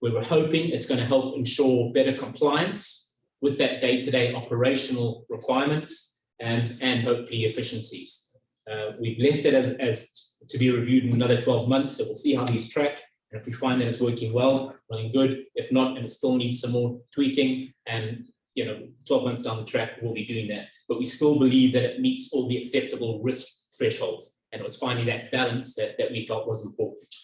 We were hoping it's going to help ensure better compliance with that day-to-day operational requirements and hopefully efficiencies. We've left it as to be reviewed in another 12 months, so we'll see how these track. And if we find that it's working well, running good, if not, and it still needs some more tweaking, and 12 months down the track, we'll be doing that. But we still believe that it meets all the acceptable risk thresholds, and it was finding that balance that we felt was important.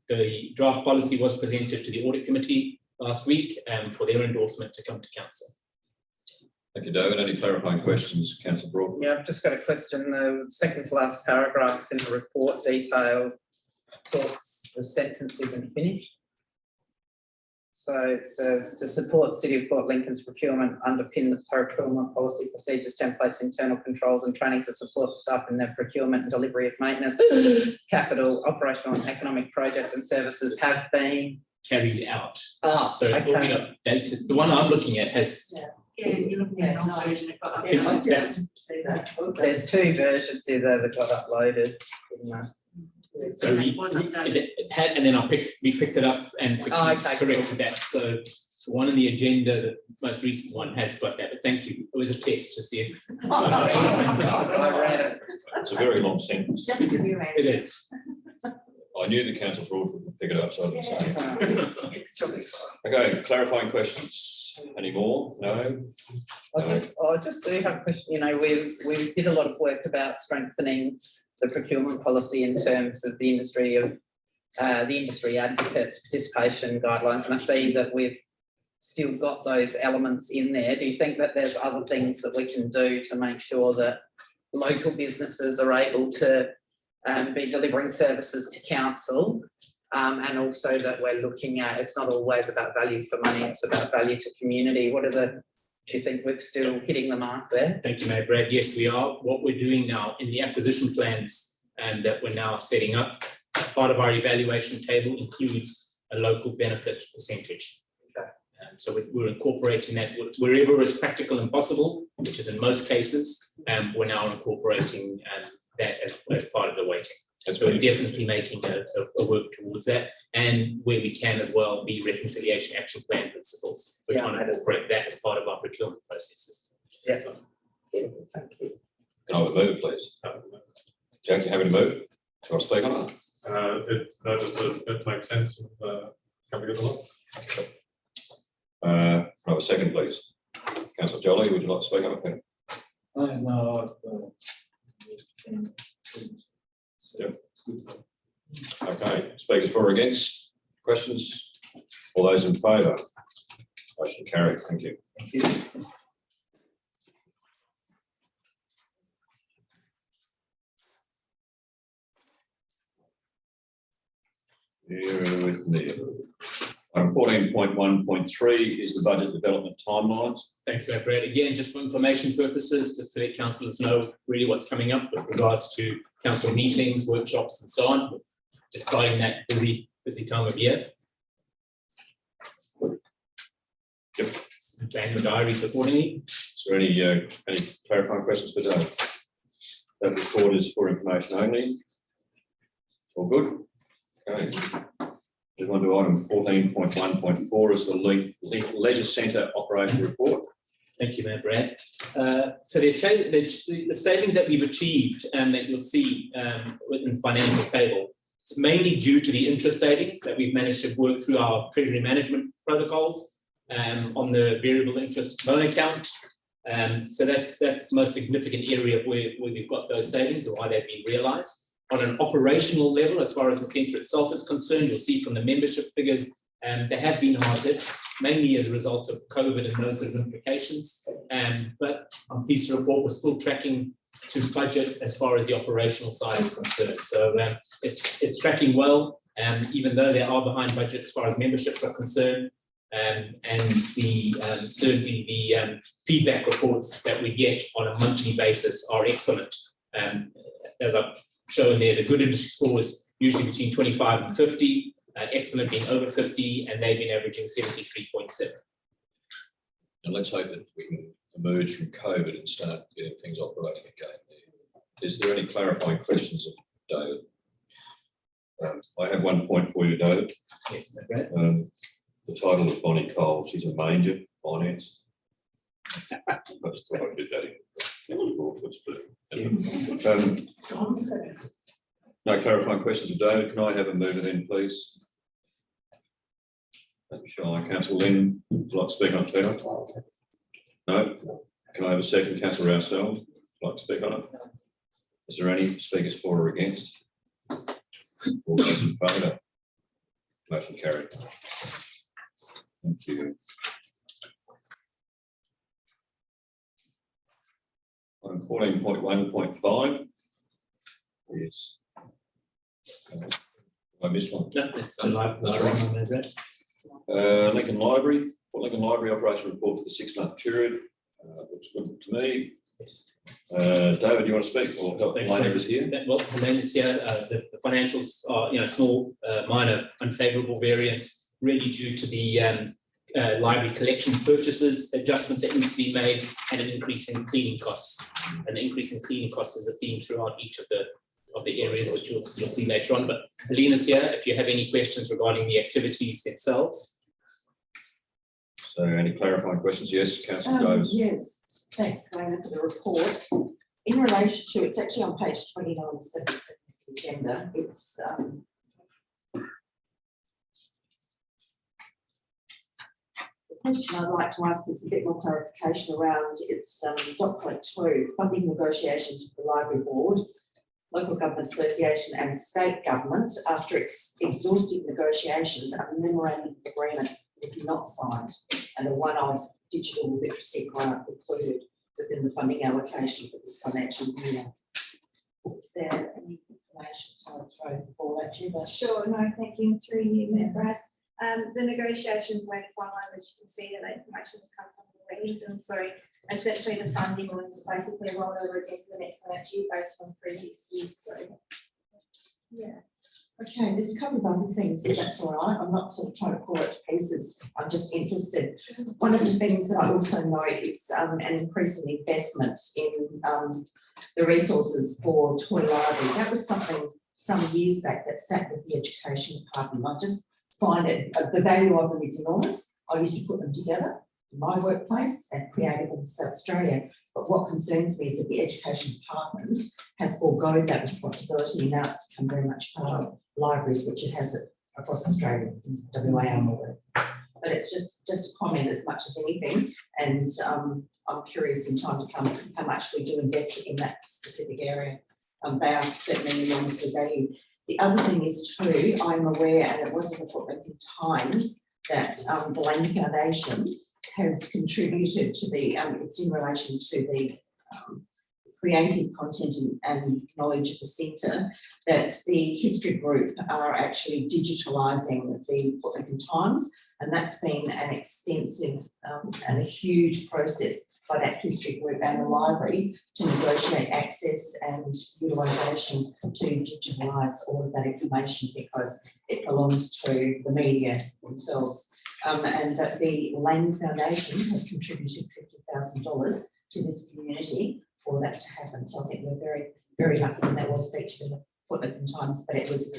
The draft policy was presented to the audit committee last week for their endorsement to come to council. Thank you, David. Any clarifying questions, Councillor Broadfoot? Yeah, I've just got a question. The second to last paragraph in the report detail talks, the sentence isn't finished. So it says to support City of Port Lincoln's procurement, underpin the procurement policy procedures, templates, internal controls and training to support staff in their procurement and delivery of maintenance, capital, operational and economic projects and services have been carried out. So it's all been updated. The one I'm looking at has. Yeah, you're looking at an old version. There's two versions here that got uploaded. So it had, and then we picked it up and quickly corrected that. So the one on the agenda, the most recent one, has got that. But thank you. It was a test to see if I read it. It's a very long sentence. Just to be read. It is. I knew that Councillor Broadfoot would pick it up, so I didn't say it. It's Okay, clarifying questions. Any more? No? I just do have a question. We did a lot of work about strengthening the procurement policy in terms of the industry advocates participation guidelines, and I see that we've still got those elements in there. Do you think that there's other things that we can do to make sure that local businesses are able to be delivering services to council, and also that we're looking at, it's not always about value for money, it's about value to community? Do you think we're still hitting the mark there? Thank you, Mayor Brad. Yes, we are. What we're doing now in the acquisition plans that we're now setting up, part of our evaluation table includes a local benefit percentage. So we're incorporating that wherever it's practical and possible, which is in most cases, we're now incorporating that as part of the weighting. So we're definitely making a work towards that, and where we can as well be reconciliation action plan principles. We're trying to incorporate that as part of our procurement processes. Yeah. Thank you. Can I have a move, please? Jack, you having a move? Do I speak on It makes sense. Can we get along? that? Can I have a second, please? Councillor Jolly, would you like to speak on it? No, Yep. Okay, speakers for or against? Questions? All those in favour? Motion carried. Thank you. Thank you. Here with me. Item 14.1.3 is the budget development timelines. Thanks, Mayor Brad. Again, just for information purposes, just to let councillors know really what's coming up with regards to council meetings, workshops and so on. Just starting that busy time of year. Yep. Plan your diaries accordingly. Is there any clarifying questions for Dave? That report is for information only. All good? Okay. Move on to item 14.1.4 is the Leisure Centre operating report. Thank you, Mayor Brad. So the savings that we've achieved that you'll see within the financial table, it's mainly due to the interest savings that we've managed to work through our treasury management protocols on the variable interest loan account. So that's the most significant area where we've got those savings or why they've been realised. On an operational level, as far as the centre itself is concerned, you'll see from the membership figures, they have been hard hit, mainly as a result of COVID and those sort of implications. but I'm pleased to report we're still tracking to budget as far as the operational side is concerned. So it's tracking well, even though they are behind budget as far as memberships are concerned. And the certainly the feedback reports that we get on a monthly basis are excellent. As I've shown there, the good industry score is usually between 25 and 50, excellent being over 50, and they've been averaging 73.7. And let's hope that we can emerge from COVID and start getting things operating again. Is there any clarifying questions of David? I have one point for you, David. Yes, Brad. The title of Bonnie Cole, she's a major finance. I just thought I'd do that. No clarifying questions of David. Can I have a mover then, please? Shy. Councillor Lynn, would you like to speak on it, Peter? No? Can I have a second? Councillor Rousseau, would you like to speak on it? Is there any speakers for or against? All those in favour? Motion carried. Thank you. Item 14.1.5 is. I missed one. No, it's the live. That's right. Lincoln Library, Lincoln Library operation report for the 6-month period. Looks good to me. Yes. David, you want to speak or help? Thanks, Elena is here. Well, Elena is here. The financials are, small, minor, unfavourable variance, really due to the library collection purchases adjustment that needs to be made, and an increase in cleaning costs. And the increase in cleaning costs is a theme throughout each of the areas, which you'll see later on. But Helena's here if you have any questions regarding the activities themselves. So any clarifying questions? Yes, Councillor Groves. Yes, thanks, Elena, for the report. In relation to, it's actually on page 29 of the agenda. It's the question I'd like to ask is a bit more clarification around its dot point 2, funding negotiations with the Library Board, Local Government Association and State Government. After exhaustive negotiations, a memorandum of agreement was not signed, and a one-off digital literacy grant included within the funding allocation for this financial year. Is there any information? So I'll throw the ball at you, but Sure, no, thank you, through you, Mayor Brad. The negotiations weren't finalised, as you can see, that information has come from the reason. So essentially the funding was basically rolled over again for the next financial year based on previous years. So yeah. okay, there's a couple of other things, if that's all right. I'm not sort of trying to pull it to pieces. I'm just interested. One of the things that I also note is an increase in investment in the resources for Toy Library. That was something some years back that sat with the Education Department. I just find it, the value of them is enormous. I used to put them together in my workplace and created them in South Australia. But what concerns me is that the Education Department has foregoed that responsibility, and now it's become very much part of libraries, which it has across Australia, in WA I'm aware. But it's just a comment as much as anything, and I'm curious in time to come how much we do invest in that specific area. They are certainly enormously valued. The other thing is too, I'm aware, and it was in the Lincoln Times, that the Lang Foundation has contributed to the, it's in relation to the creative content and knowledge of the centre, that the history group are actually digitalising the Port Lincoln Times, and that's been an extensive and a huge process by that history group and the library to negotiate access and utilisation to digitalise all of that information, because it belongs to the media themselves. And that the Lang Foundation has contributed $50,000 to this community for that to happen. So I think we're very, very lucky, and that was featured in the Port Lincoln Times, but it was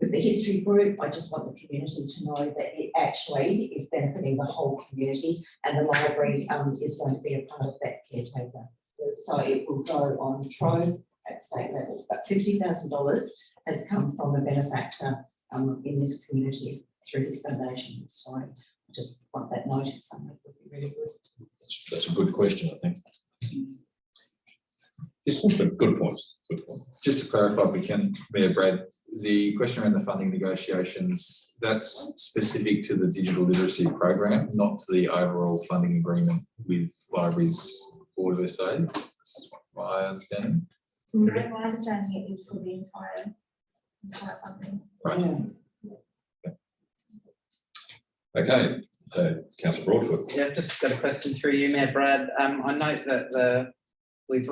with the history group. I just want the community to know that it actually is benefiting the whole community, and the library is going to be a part of that caretaker. So it will go on Trove at state level, but $50,000 has come from a benefactor in this community through this foundation. So I just want that noted somewhere, would be really good. That's a good question, I think. Just good points. Good points. Just to clarify, we can, Mayor Brad, the question around the funding negotiations, that's specific to the digital literacy program, not to the overall funding agreement with Libraries Board of SA. That's my understanding. No, my understanding it is for the entire funding. Okay, Councillor Broadfoot. Yeah, I've just got a question through you, Mayor Brad. I note that we've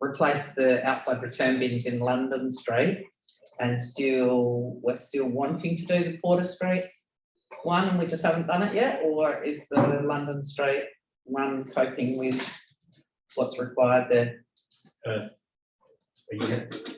replaced the outside return bins in London Street, and we're still wanting to do the Porter Street one, and we just haven't done it yet, or is the London Street one coping with what's required there?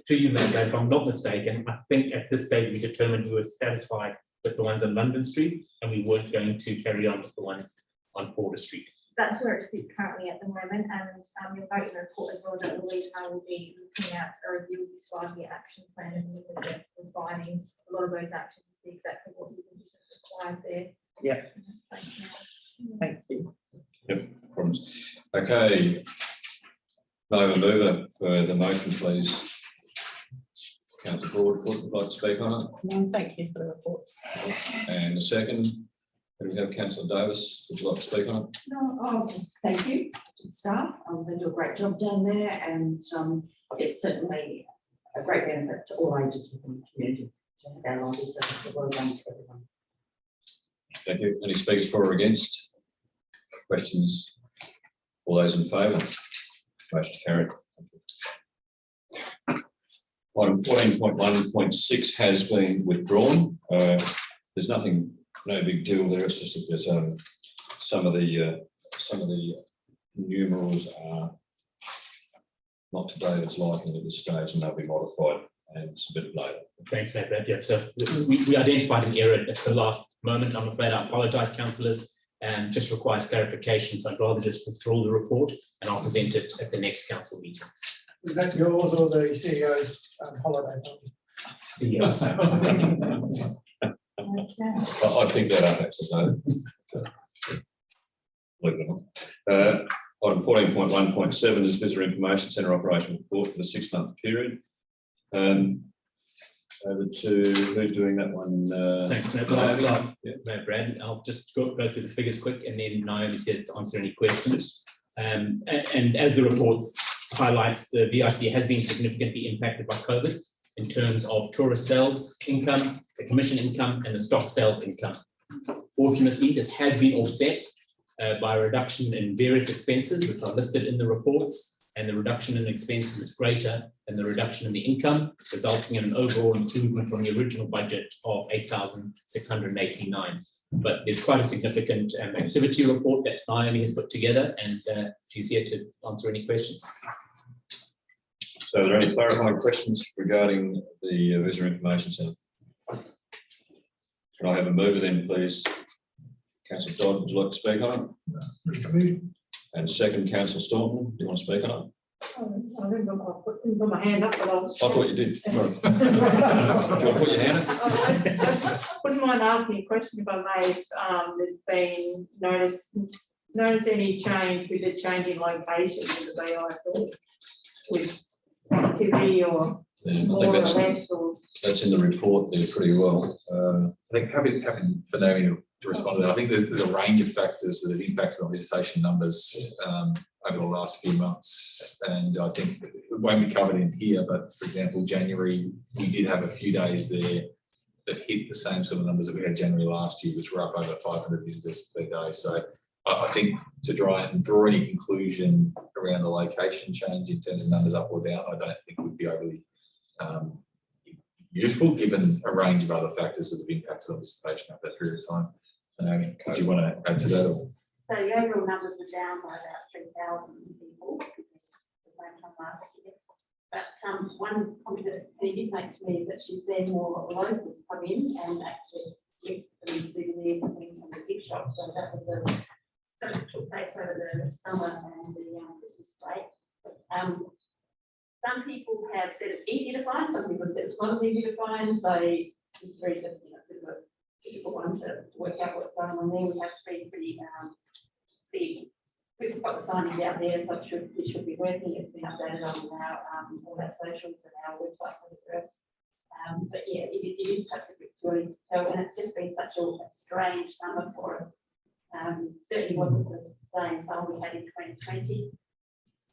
To you, Mayor, if I'm not mistaken, I think at this stage we determined we were satisfied with the ones on London Street, and we weren't going to carry on with the ones on Porter Street. That's where it sits currently at the moment, and you'll note in the report as well that Louise and I will be looking at a review of this 5-year action plan and looking at refining a lot of those actions to see exactly what is and isn't required there. Yeah. Thank you. Yep, problems. Okay. May I have a mover for the motion, please? Councillor Broadfoot would like to speak on it. No, thank you for the report. And the second, do we have Councillor Davis, would you like to speak on it? No, I'll just thank you to the staff. They do a great job down there, and it's certainly a great benefit to all ages within the community to have our library service. Well done to everyone. Thank you. Any speakers for or against? Questions? All those in favour? Motion carried. Item 14.1.6 has been withdrawn. There's nothing, no big deal there. It's just that there's some of the numerals are not to David's liking at this stage, and they'll be modified and submitted later. Thanks, Mayor Brad. Yeah, so we identified an error at the last moment. I'm afraid I apologise, councillors, and just requires clarification. So I'd rather just withdraw the report, and I'll present it at the next council meeting. Is that yours or the CEO's holiday fund? CEO's. I picked that up actually. Believe it or not. Item 14.1.7 is Visitor Information Centre Operation Report for the 6-month period. Over to, who's doing that one? Thanks, Mayor Brad. I'll just go through the figures quick, and then Naomi's here to answer any questions. And as the report highlights, the VIC has been significantly impacted by COVID in terms of tourist sales income, the commission income, and the stock sales income. Fortunately, this has been offset by a reduction in various expenses, which are listed in the reports, and the reduction in expenses is greater than the reduction in the income, resulting in an overall improvement from the original budget of 8,689. But there's quite a significant activity report that Naomi has put together, and she's here to answer any questions. So are there any clarifying questions regarding the Visitor Information Centre? Can I have a mover then, please? Councillor Dodd, would you like to speak on it? And second, Councillor Staunton, do you want to speak on it? I didn't put my hand up, but I was. I thought you did. Sorry. Do you want to put your hand up? I wouldn't mind asking a question if I may. There's been notice any change with the change in location of the BIC with activity or more or less, or that's in the report there pretty well. I think happy for Naomi to respond to that. I think there's a range of factors that have impacted on visitation numbers over the last few months, and I think it won't be covered in here, but for example, January, we did have a few days there that hit the same sort of numbers that we had January last year, which were up over 500 visitors per day. So I think to try and draw any conclusion around the location change in terms of numbers up or down, I don't think would be overly useful, given a range of other factors that have impacted on visitation over that period of time. Did you want to add to that? Or? So the overall numbers were down by about 3,000 people the same time last year. But one comment that he did make to me is that she's seen more locals come in and access gifts and souvenirs and things from the gift shop. So that was something that took place over the summer and the Christmas break. Some people have said it's easy to find, some people have said it's not as easy to find. So it's very difficult one to work out what's going on there. We have to be pretty got the signage out there, so it should be working. It's been updated on our, all our socials and our website for the groups. But yeah, it is such a bit too early to tell, and it's just been such a strange summer for us. Certainly wasn't the same summer we had in 2020.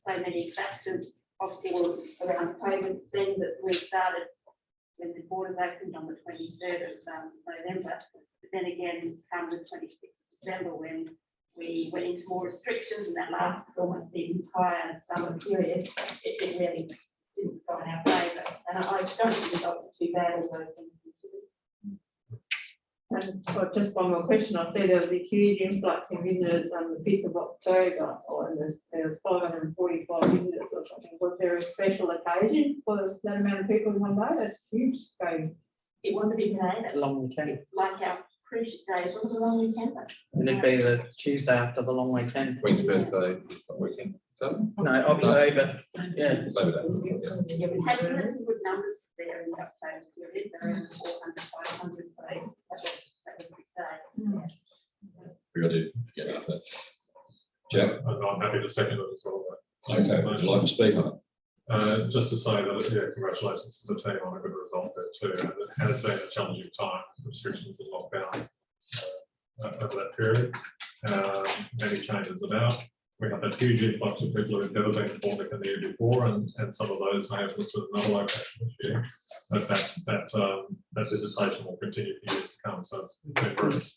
So many factors, obviously, were around the COVID thing that we started when the borders opened on the 23rd of November. But then again, come the 26th of December when we went into more restrictions, and that lasted almost the entire summer period. It really didn't go in our favour, and I don't think the results are too bad, all those things considered. And just one more question. I see there was a huge influx in visitors on the 5th of October, and there was 545 visitors or something. Was there a special occasion for that amount of people in one day? That's huge. Going. It was a big day. That's Long weekend. like our cruise days. Was it a long weekend? And it'd be the Tuesday after the long weekend. Queen's birthday weekend. No, October, yeah. Labor Day. Yeah. Yeah, we had some good numbers there in the October period. There were 400, 500, so that was a big day. We got to get out there. Jack? I'm happy to second it as well. Okay, would you like to speak on it? Just to say that, yeah, congratulations to the team on a good result there too. And it has been a challenging time, restrictions and lockdowns over that period. Many changes about. We have that huge influx of people who have never been to Portland the year before, and some of those may have looked at another location this year. But that visitation will continue for years to come. So it's been great.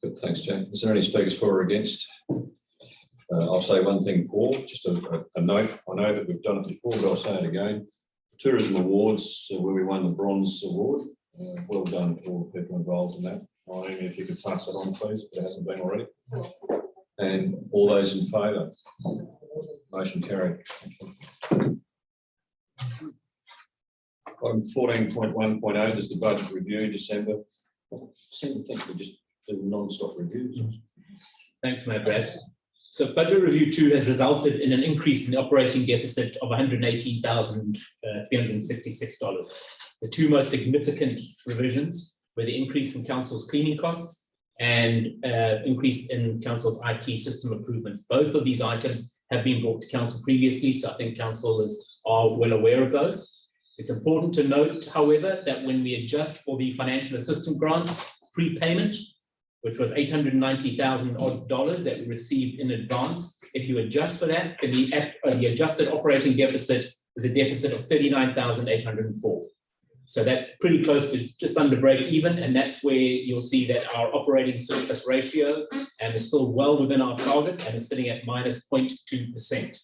Good, thanks, Jack. Is there any speakers for or against? I'll say one thing for, just a note. I know that we've done it before, but I'll say it again. Tourism Awards, where we won the Bronze Award. Well done to all the people involved in that. Naomi, if you could pass that on, please, if it hasn't been already. And all those in favour? Motion carried. Item 14.1.8 is the budget review in December. I seem to think we just do non-stop reviews. Thanks, Mayor Brad. So budget review 2 has resulted in an increase in the operating deficit of $118,366. The two most significant revisions were the increase in council's cleaning costs and increase in council's IT system improvements. Both of these items have been brought to council previously, so I think council are well aware of those. It's important to note, however, that when we adjust for the financial assistance grants prepayment, which was $890,000 odd that we received in advance, if you adjust for that, then the adjusted operating deficit is a deficit of $39,804. So that's pretty close to just under break even, and that's where you'll see that our operating surplus ratio is still well within our target and is sitting at minus 0.2%.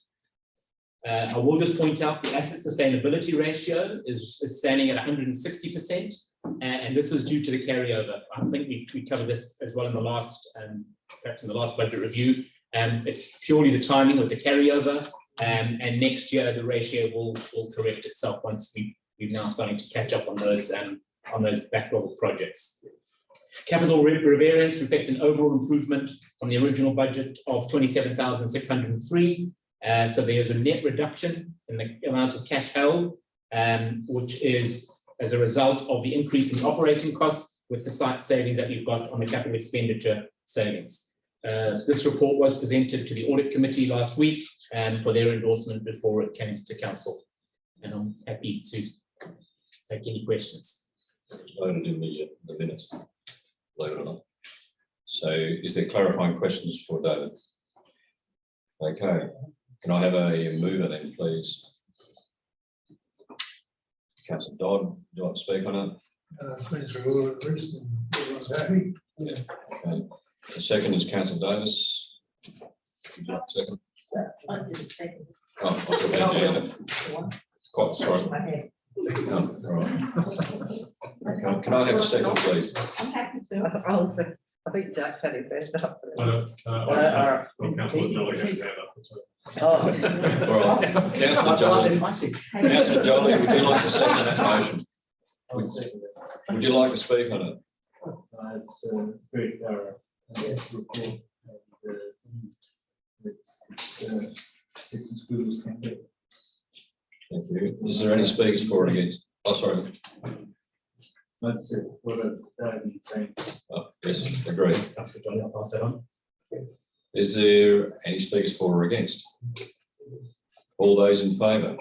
I will just point out the asset sustainability ratio is standing at 160%, and this is due to the carryover. I think we covered this as well in the last, perhaps in the last budget review. It's purely the timing with the carryover, and next year the ratio will correct itself once we're now starting to catch up on those backlog projects. Capital variance reflect an overall improvement from the original budget of 27,603. So there's a net reduction in the amount of cash held, which is as a result of the increase in operating costs with the site savings that we've got on the capital expenditure savings. This report was presented to the audit committee last week for their endorsement before it came to council. And I'm happy to take any questions. It's noted in the minutes, believe it or not. So is there clarifying questions for David? Okay, can I have a mover then, please? Councillor Dodd, would you like to speak on it? It's been through all of this and everyone's happy. Yeah. Okay. The second is Councillor Davis. Would you like a second? I didn't second. Oh, I'll put that down. Quite sorry. No, all right. Okay. Can I have a second, please? I'm happy to. I think Jack had his hand up. Councillor Jolly has his hand up. All right. Councillor Jolly. Councillor Jolly, would you like to second that motion? Would you like to speak on it? It's very thorough report. It's as good as can be. Thank you. Is there any speakers for or against? Oh, sorry. That's it. What a think. Oh, yes, agreed. Councillor Johnny, I'll pass that on. Is Is there any speakers for or against? All those in favour?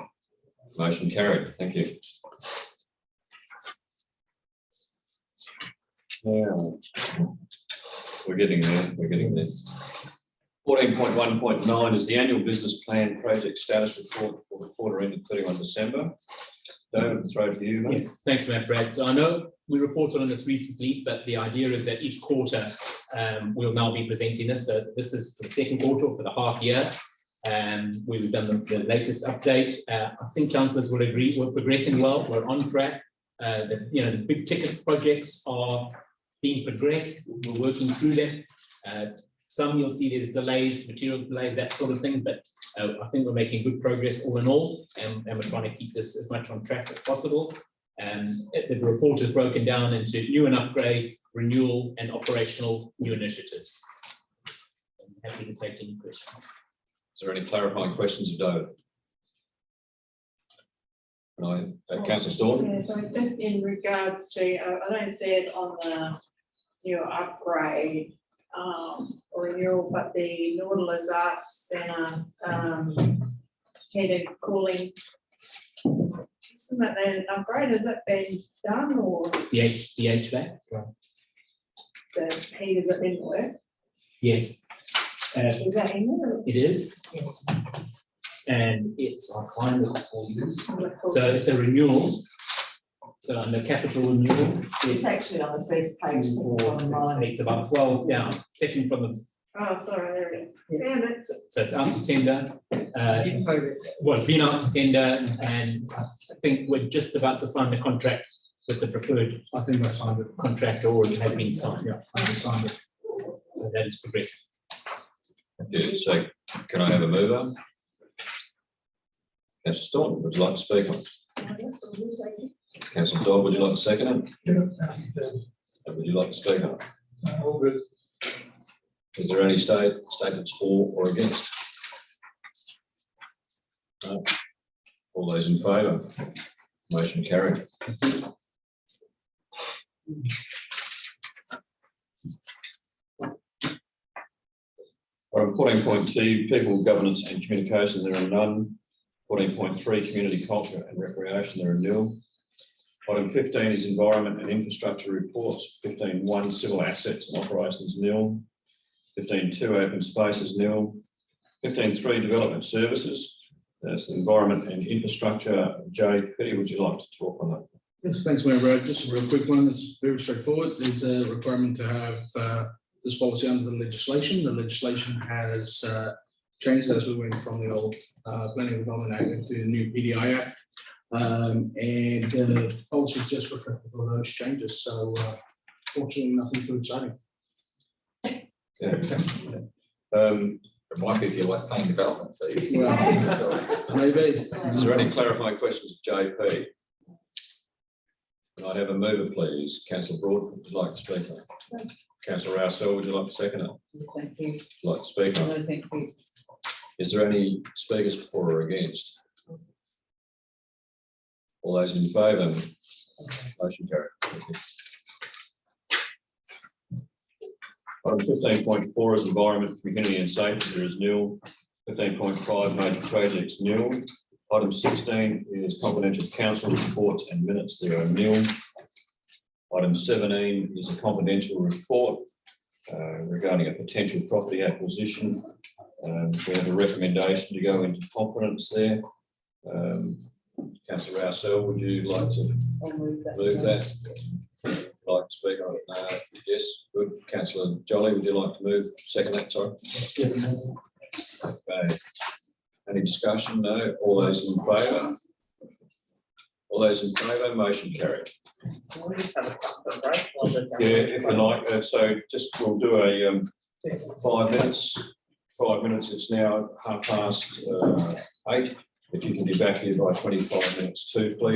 Motion carried. Thank you. Yeah. We're getting there. We're getting this. 14.1.9 is the annual business plan project status report for the quarter ended 31 December. David, throw it to you, mate. Yes, thanks, Matt, Brad. So I know we reported on this recently, but the idea is that each quarter we'll now be presenting this. So this is for the second quarter, for the half year. We've done the latest update. I think councillors will agree we're progressing well. We're on track. The big ticket projects are being progressed. We're working through them. Some you'll see there's delays, material delays, that sort of thing, but I think we're making good progress all in all, and we're trying to keep this as much on track as possible. The report is broken down into new and upgrade, renewal, and operational new initiatives. I'm happy to take any questions. Is there any clarifying questions of David? Councillor Storm? Yeah, so just in regards to, I don't see it on the new upgrade or renewal, but the Nautilus Arts Centre heated cooling system that they an upgrade, has that been done or The HVAC? the heaters that didn't work? Yes. Is that in there? It is. And I'll find it for you. So it's a renewal. So under capital renewal. It's actually on the first page. It's about 12 down, second from the. Oh, sorry, there it is. Yeah, that's So it's out to tender. Well, it's been out to tender, and I think we're just about to sign the contract with the preferred. I think I signed the contract, or it has been signed. Yeah, I signed it. So that is progressing. Yeah, so can I have a mover? Councillor Staunton, would you like to speak on it? Councillor Dodd, would you like to second it? Would you like to speak on it? All good. Is there any statements for or against? No. All those in favour? Motion carried. Item 14.2, people, governance and communication, there are none. 14.3, community culture and recreation, there are nil. Item 15 is environment and infrastructure reports. 15.1, civil assets and operations, nil. 15.2, open spaces, nil. 15.3, development services. That's environment and infrastructure. Jay Petty, would you like to talk on that? Yes, thanks, Mayor Brad. Just a real quick one. It's very straightforward. There's a requirement to have this policy under the legislation. The legislation has changed as we went from the old Planning and Development Act into the new PDI Act. And the policy just reflected all those changes. So fortunately, nothing too exciting. Yeah. It might be if you like planning development fees. Well, maybe. Is there any clarifying questions of JP? Can I have a mover, please? Councillor Broadfoot, would you like to speak on it? Councillor Rousseau, would you like to second it? Thank you. Would you like to speak on it? No, thank you. Is there any speakers for or against? All those in favour? Motion carried. Thank you. Item 15.4 is environment, community and safety, there is nil. 15.5, major projects, nil. Item 16 is confidential council reports and minutes, there are nil. Item 17 is a confidential report regarding a potential property acquisition. We have a recommendation to go into confidence there. Councillor Rousseau, would you like to move that? Like to speak on it? Yes, good. Councillor Jolly, would you like to move? Second that, sorry. Okay. Any discussion? No. All those in favour? All those in favour? Motion carried. Yeah, if you like. So just we'll do a 5 minutes. 5 minutes. It's now 8:30. If you can be back here by 25 minutes too, please.